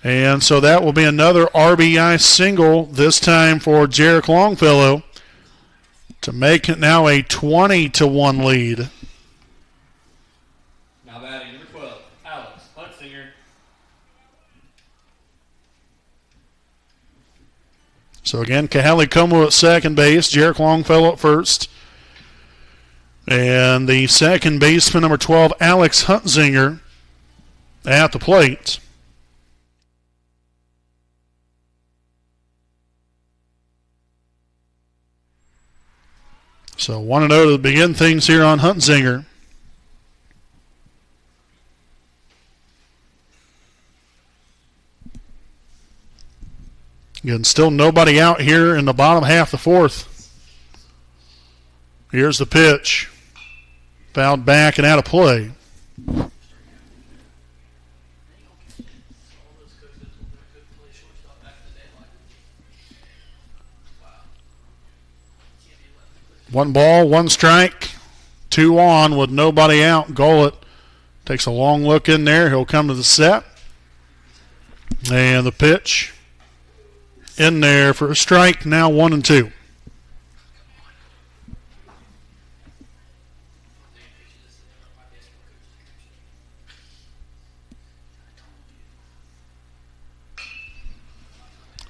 [SPEAKER 1] And so that will be another RBI single, this time for Jarek Longfellow, to make it now a 20-1 lead.
[SPEAKER 2] Now batting number 12, Alex Huntsinger.
[SPEAKER 1] So again, Kahali-Como at second base, Jarek Longfellow at first. And the second baseman, number 12, Alex Huntsinger, at the plate. So 1-0 to begin things here on Huntsinger. Again, still nobody out here in the bottom half of the fourth. Here's the pitch. Fouled back and out of play. One ball, one strike, 2 on with nobody out. Gollett takes a long look in there. He'll come to the set. And the pitch in there for a strike, now 1-2.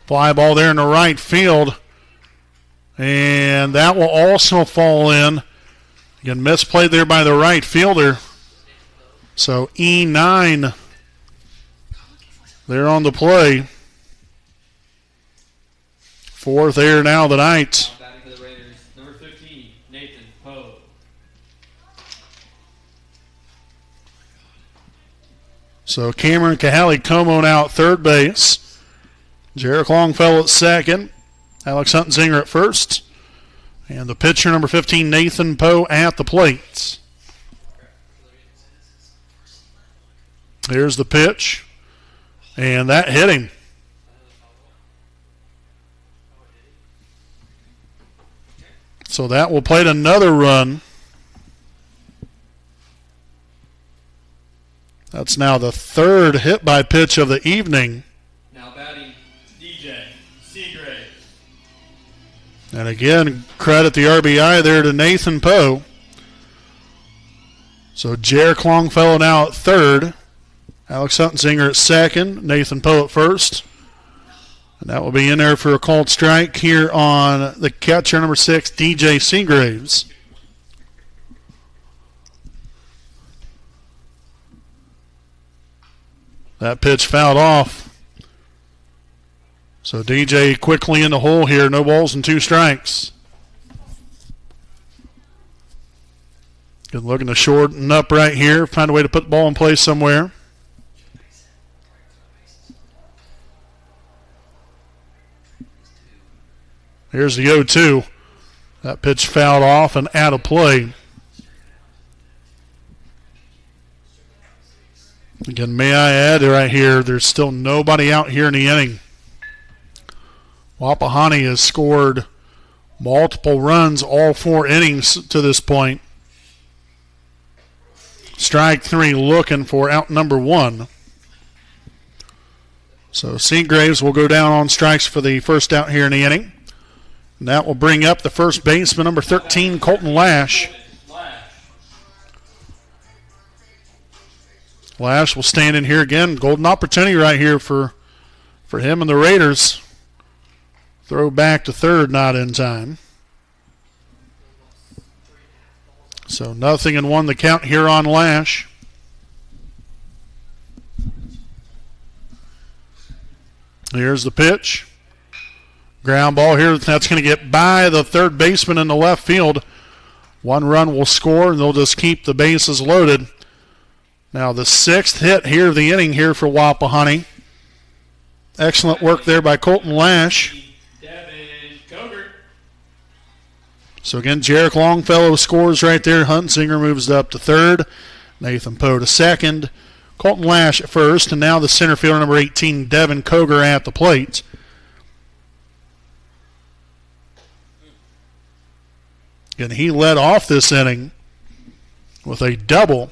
[SPEAKER 1] Fly ball there in the right field. And that will also fall in. Again, misplayed there by the right fielder. So E9 there on the play. Fourth error now of the night.
[SPEAKER 2] Batting for the Raiders, number 15, Nathan Poe.
[SPEAKER 1] So Cameron Kahali-Como now at third base. Jarek Longfellow at second. Alex Huntsinger at first. And the pitcher, number 15, Nathan Poe, at the plate. Here's the pitch. And that hit him. So that will plate another run. That's now the third hit by pitch of the evening.
[SPEAKER 2] Now batting, DJ Seagraves.
[SPEAKER 1] And again, credit the RBI there to Nathan Poe. So Jarek Longfellow now at third. Alex Huntsinger at second. Nathan Poe at first. And that will be in there for a called strike here on the catcher, number 6, DJ Seagraves. That pitch fouled off. So DJ quickly in the hole here. No balls and 2 strikes. Good looking to shorten up right here. Find a way to put the ball in place somewhere. Here's the 0-2. That pitch fouled off and out of play. Again, may I add right here, there's still nobody out here in the inning. Wapahani has scored multiple runs all 4 innings to this point. Strike 3 looking for out number 1. So Seagraves will go down on strikes for the first out here in the inning. And that will bring up the first baseman, number 13, Colton Lash. Lash will stand in here again. Golden opportunity right here for him and the Raiders. Throw back to third, not in time. So 0-1 the count here on Lash. Here's the pitch. Ground ball here. That's going to get by the third baseman in the left field. One run will score, and they'll just keep the bases loaded. Now the sixth hit here of the inning here for Wapahani. Excellent work there by Colton Lash. So again, Jarek Longfellow scores right there. Huntsinger moves up to third. Nathan Poe to second. Colton Lash at first, and now the center fielder, number 18, Devin Koger, at the plate. And he led off this inning with a double.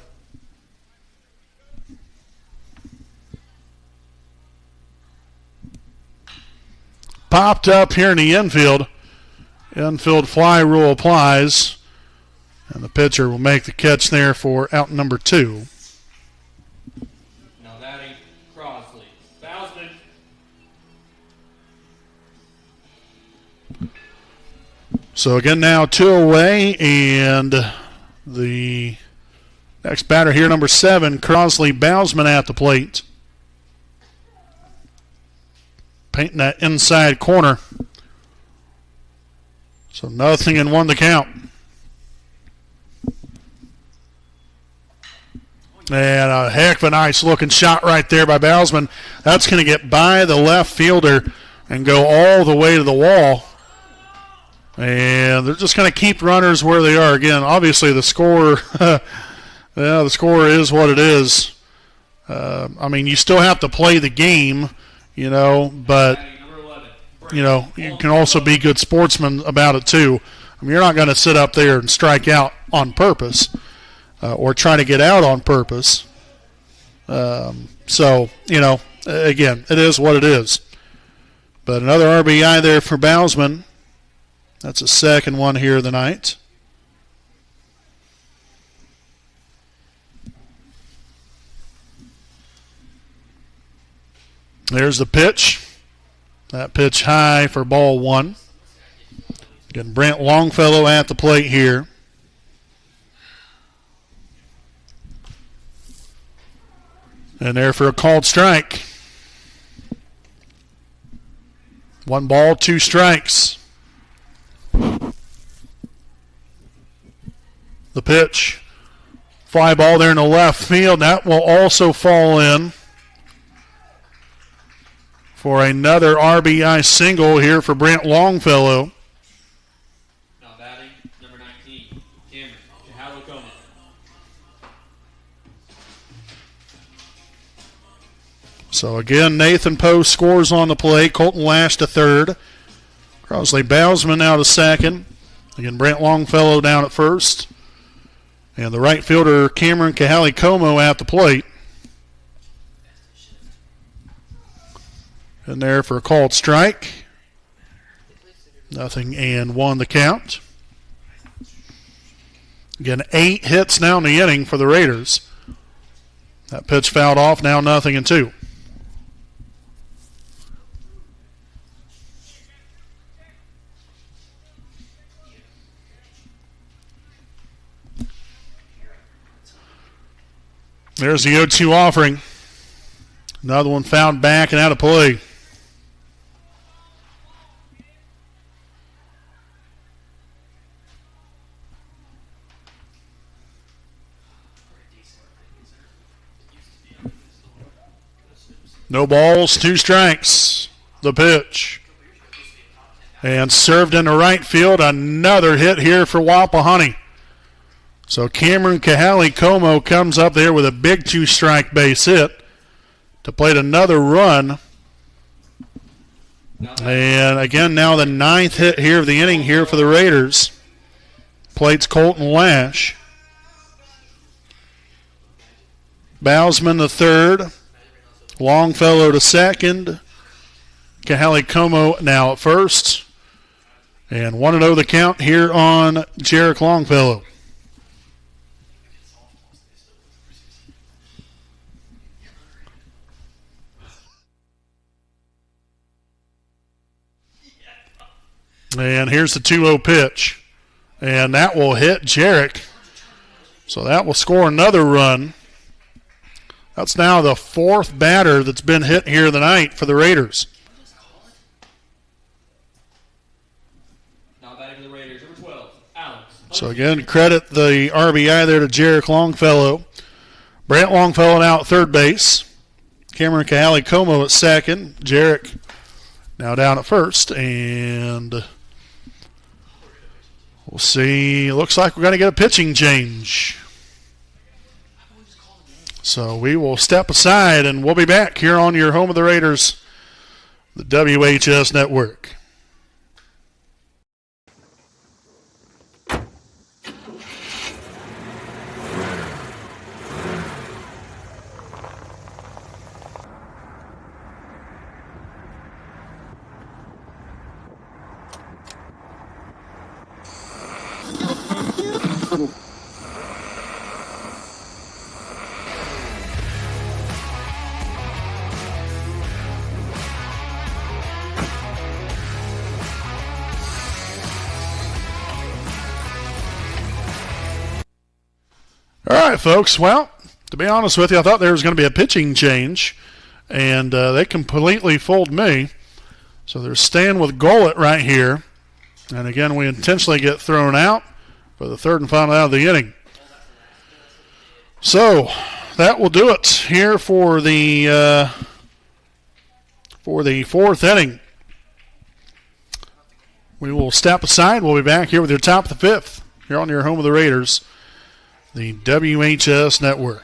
[SPEAKER 1] Popped up here in the infield. Infield fly rule applies. And the pitcher will make the catch there for out number 2.
[SPEAKER 2] Now batting Crosley. Bousman.
[SPEAKER 1] So again now 2 away, and the next batter here, number 7, Crosley Bousman, at the plate. Painting that inside corner. So 0-1 the count. And a heck of a nice looking shot right there by Bousman. That's going to get by the left fielder and go all the way to the wall. And they're just going to keep runners where they are. Again, obviously the score, the score is what it is. I mean, you still have to play the game, but, you can also be good sportsmen about it too. I mean, you're not going to sit up there and strike out on purpose or try to get out on purpose. So, again, it is what it is. But another RBI there for Bousman. That's a second one here of the night. There's the pitch. That pitch high for ball 1. Again, Brent Longfellow at the plate here. And there for a called strike. 1 ball, 2 strikes. The pitch. Fly ball there in the left field. That will also fall in for another RBI single here for Brent Longfellow.
[SPEAKER 2] Now batting number 19, Cameron Cahalacoma.
[SPEAKER 1] So again, Nathan Poe scores on the play. Colton Lash to third. Crosley Bousman out to second. Again, Brent Longfellow down at first. And the right fielder, Cameron Cahalacoma, at the plate. And there for a called strike. 0-1 the count. Again, 8 hits now in the inning for the Raiders. That pitch fouled off, now 0-2. There's the 0-2 offering. Another one fouled back and out of play. No balls, 2 strikes. The pitch. And served into right field. Another hit here for Wapahani. So Cameron Cahalacoma comes up there with a big 2-strike base hit to plate another run. And again, now the 9th hit here of the inning here for the Raiders. Plates Colton Lash. Bousman the third. Longfellow to second. Kahale Como now at first. And 1-0 the count here on Jarek Longfellow. And here's the 2-0 pitch. And that will hit Jarek. So that will score another run. That's now the fourth batter that's been hit here tonight for the Raiders.
[SPEAKER 2] Now batting for the Raiders, number 12, Alex.
[SPEAKER 1] So again, credit the RBI there to Jarek Longfellow. Brant Longfellow now at third base. Cameron Kahale Como at second. Jarek now down at first. And we'll see. Looks like we're going to get a pitching change. So we will step aside and we'll be back here on your home of the Raiders, the WHS Network. All right, folks. Well, to be honest with you, I thought there was going to be a pitching change, and they completely fooled me. So they're staying with Gollett right here. And again, we intentionally get thrown out for the third and final out of the inning. So that will do it here for the fourth inning. We will step aside. We'll be back here with your top of the fifth here on your home of the Raiders, the WHS Network.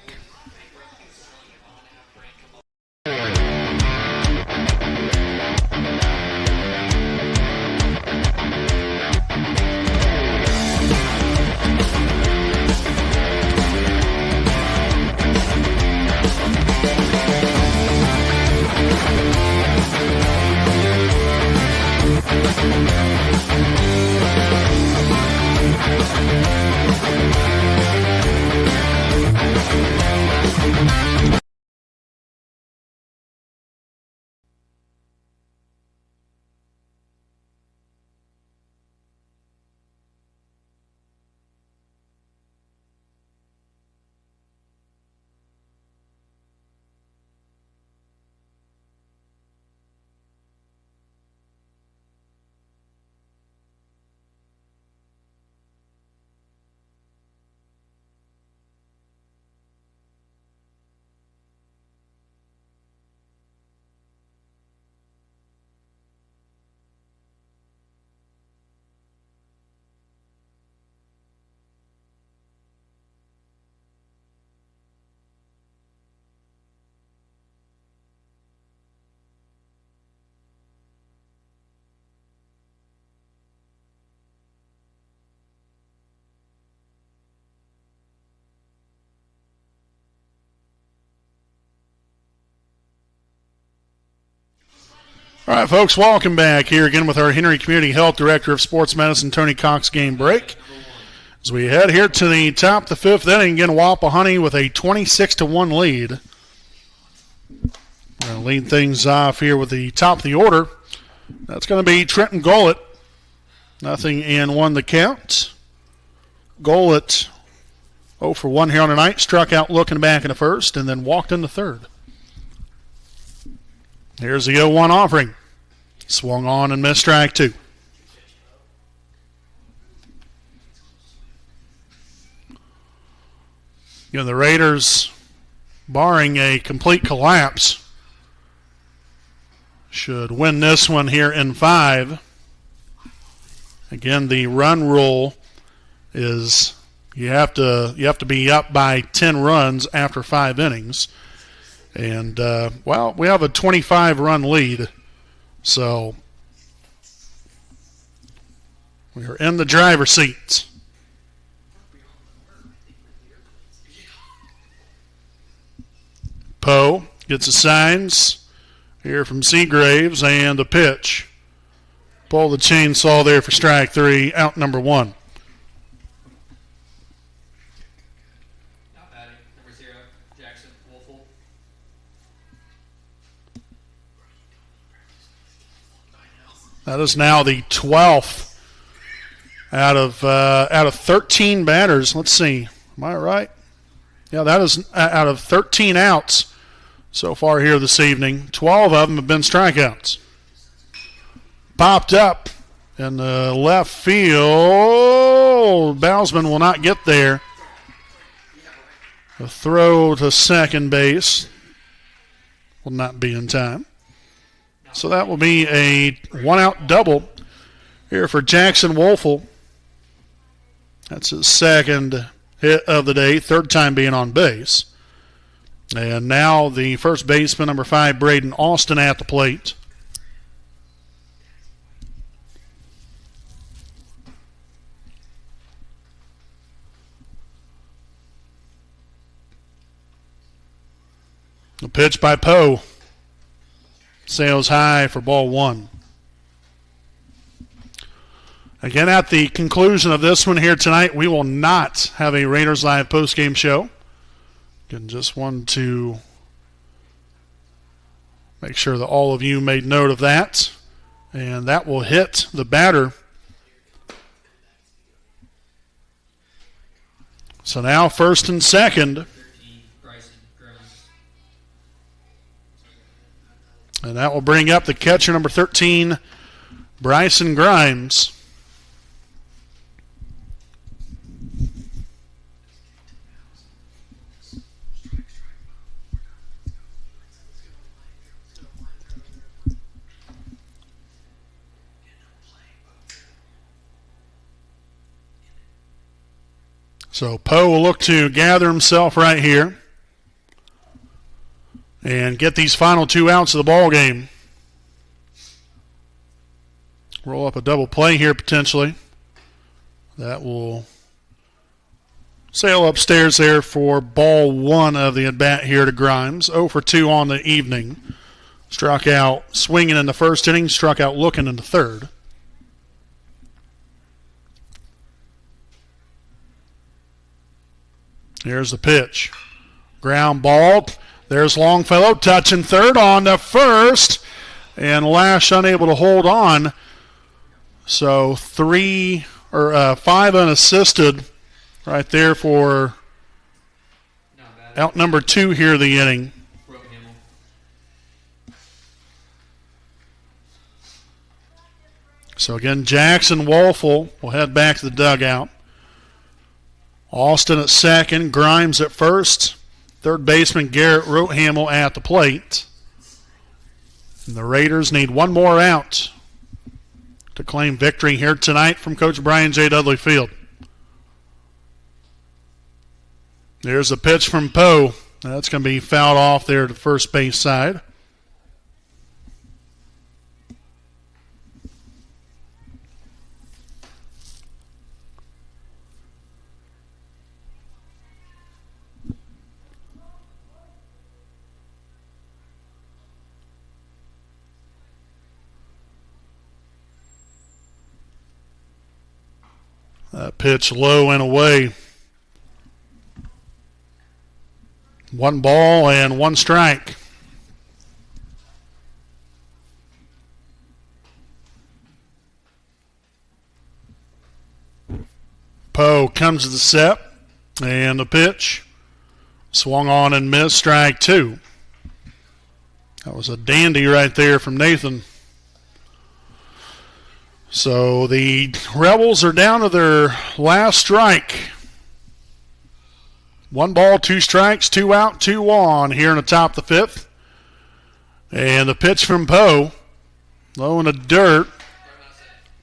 [SPEAKER 1] All right, folks, welcome back here again with our Henry Community Health Director of Sports Medicine, Tony Cox, game break. As we head here to the top of the fifth inning, again, Wapahani with a 26-1 lead. We're going to lead things off here with the top of the order. That's going to be Trenton Gollett. 0-1 the count. Gollett 0 for 1 here on the night. Struck out looking back in the first and then walked in the third. Here's the 0-1 offering. Swung on and missed strike two. You know, the Raiders, barring a complete collapse, should win this one here in 5. Again, the run rule is you have to be up by 10 runs after 5 innings. And, well, we have a 25-run lead, so we are in the driver's seat. Poe gets the signs here from Seagraves, and the pitch. Pull the chainsaw there for strike 3, out number 1.
[SPEAKER 2] Now batting, number 0, Jackson Wolfel.
[SPEAKER 1] That is now the 12th out of 13 batters. Let's see. Am I right? Yeah, that is out of 13 outs so far here this evening. 12 of them have been strikeouts. Popped up in the left field. Bousman will not get there. A throw to second base will not be in time. So that will be a one-out double here for Jackson Wolfel. That's his second hit of the day, third time being on base. And now the first baseman, number 5, Braden Austin, at the plate. The pitch by Poe. Sails high for ball 1. Again, at the conclusion of this one here tonight, we will not have a Raiders Live postgame show. Again, just wanted to make sure that all of you made note of that. And that will hit the batter. So now first and second. And that will bring up the catcher, number 13, Bryson Grimes. So Poe will look to gather himself right here and get these final 2 outs of the ball game. Roll up a double play here potentially. That will sail upstairs there for ball 1 of the at-bat here to Grimes. 0 for 2 on the evening. Struck out swinging in the first inning, struck out looking in the third. Here's the pitch. Ground ball. There's Longfellow touching third on the first. And Lash unable to hold on. So 5 unassisted right there for out number 2 here of the inning. So again, Jackson Wolfel will head back to the dugout. Austin at second, Grimes at first. Third baseman Garrett Rotehamel at the plate. And the Raiders need one more out to claim victory here tonight from Coach Brian J. Dudley Field. There's a pitch from Poe. That's going to be fouled off there to first base side. That pitch low and away. 1 ball and 1 strike. Poe comes to the set, and the pitch swung on and missed, strike 2. That was a dandy right there from Nathan. So the Rebels are down to their last strike. 1 ball, 2 strikes, 2 out, 2 on here in the top of the 5th. And the pitch from Poe, low in the dirt.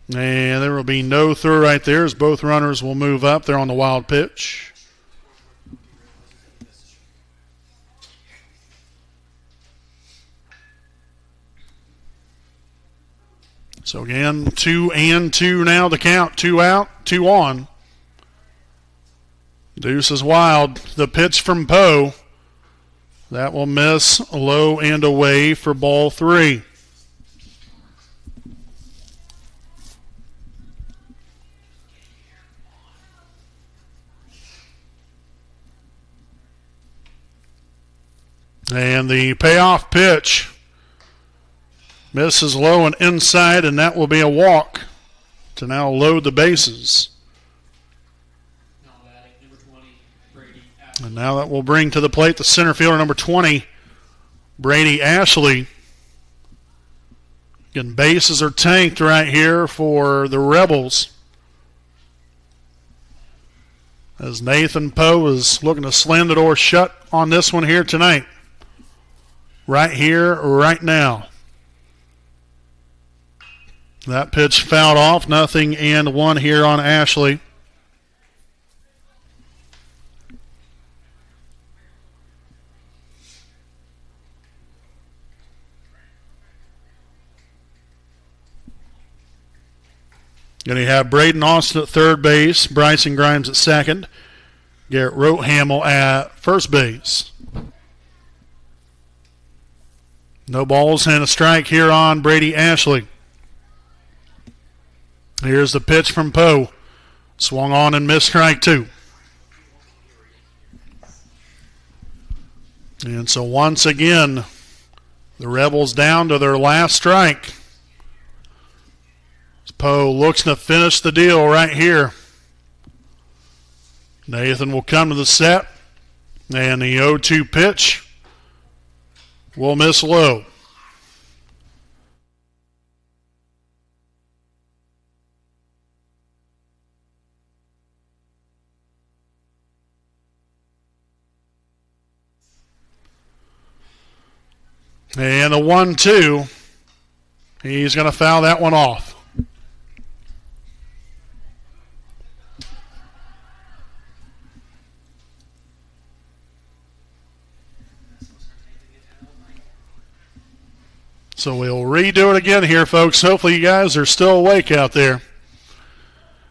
[SPEAKER 1] And there will be no throw right there as both runners will move up. They're on the wild pitch. So again, 2 and 2 now the count. 2 out, 2 on. Deuce is wild. The pitch from Poe. That will miss low and away for ball 3. And the payoff pitch misses low and inside, and that will be a walk to now load the bases.
[SPEAKER 2] Now batting number 20, Brady.
[SPEAKER 1] And now that will bring to the plate the center fielder, number 20, Brady Ashley. Again, bases are tanked right here for the Rebels, as Nathan Poe is looking to slam the door shut on this one here tonight. Right here, right now. That pitch fouled off, 0-1 here on Ashley. Going to have Braden Austin at third base, Bryson Grimes at second, Garrett Rotehamel at first base. No balls and a strike here on Brady Ashley. Here's the pitch from Poe. Swung on and missed, strike 2. And so once again, the Rebels down to their last strike. Poe looks to finish the deal right here. Nathan will come to the set, and the 0-2 pitch will miss low. And the 1-2, he's going to foul that one off. So we'll redo it again here, folks. Hopefully you guys are still awake out there.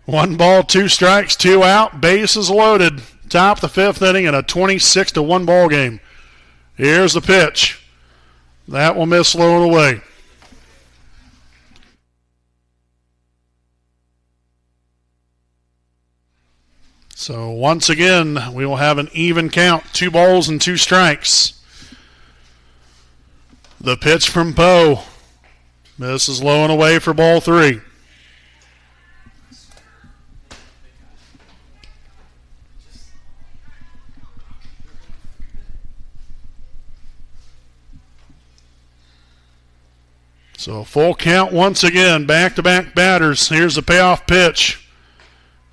[SPEAKER 1] 1 ball, 2 strikes, 2 out. Bases loaded. Top of the 5th inning in a 26-1 ball game. Here's the pitch. That will miss low and away. So once again, we will have an even count. 2 balls and 2 strikes. The pitch from Poe misses low and away for ball 3. So a full count once again, back-to-back batters. Here's the payoff pitch.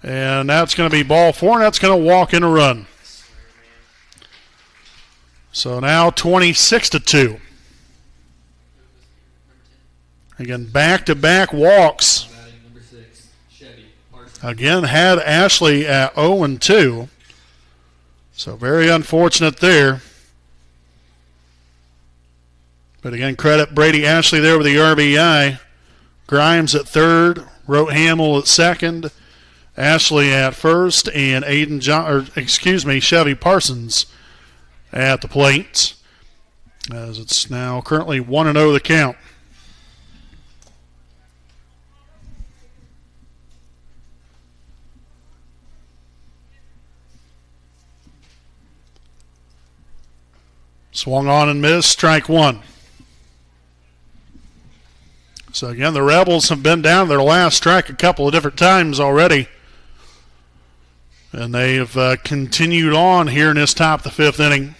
[SPEAKER 1] And that's going to be ball 4, and that's going to walk in a run. So now 26-2. Again, back-to-back walks. Again, had Ashley at 0-2. So very unfortunate there. But again, credit Brady Ashley there with the RBI. Grimes at third, Rotehamel at second, Ashley at first, and Chevy Parsons at the plate. As it's now currently 1-0 the count. Swung on and missed, strike 1. So again, the Rebels have been down their last strike a couple of different times already. And they have continued on here in this top of the 5th inning.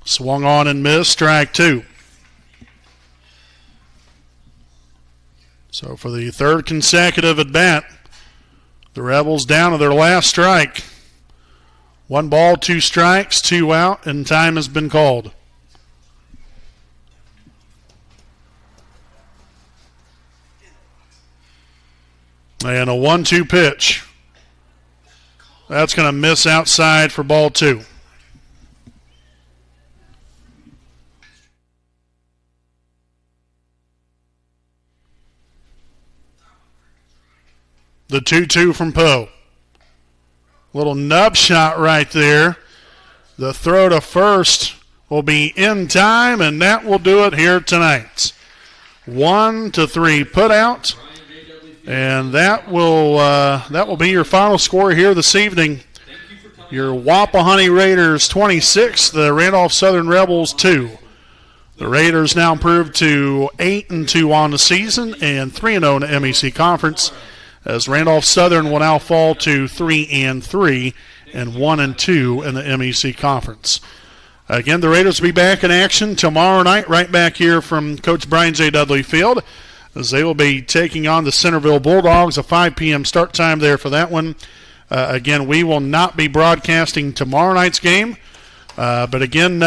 [SPEAKER 1] Swung on and missed, strike 2. So for the 3rd consecutive at bat, the Rebels down to their last strike. 1 ball, 2 strikes, 2 out, and time has been called. And a 1-2 pitch. That's going to miss outside for ball 2. The 2-2 from Poe. Little nub shot right there. The throw to first will be in time, and that will do it here tonight. 1-3 put out, and that will be your final score here this evening. Your Wapahani Raiders 26, the Randolph Southern Rebels 2. The Raiders now improved to 8-2 on the season and 3-0 in the MEC Conference, as Randolph Southern will now fall to 3-3 and 1-2 in the MEC Conference. Again, the Raiders will be back in action tomorrow night, right back here from Coach Brian J. Dudley Field, as they will be taking on the Centerville Bulldogs, a 5 p.m. start time there for that one. Again, we will not be broadcasting tomorrow night's game, but again,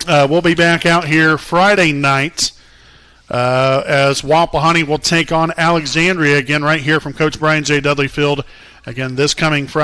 [SPEAKER 1] we'll be back out here Friday night as Wapahani will take on Alexandria again right here from Coach Brian J. Dudley Field. Again, this coming Friday.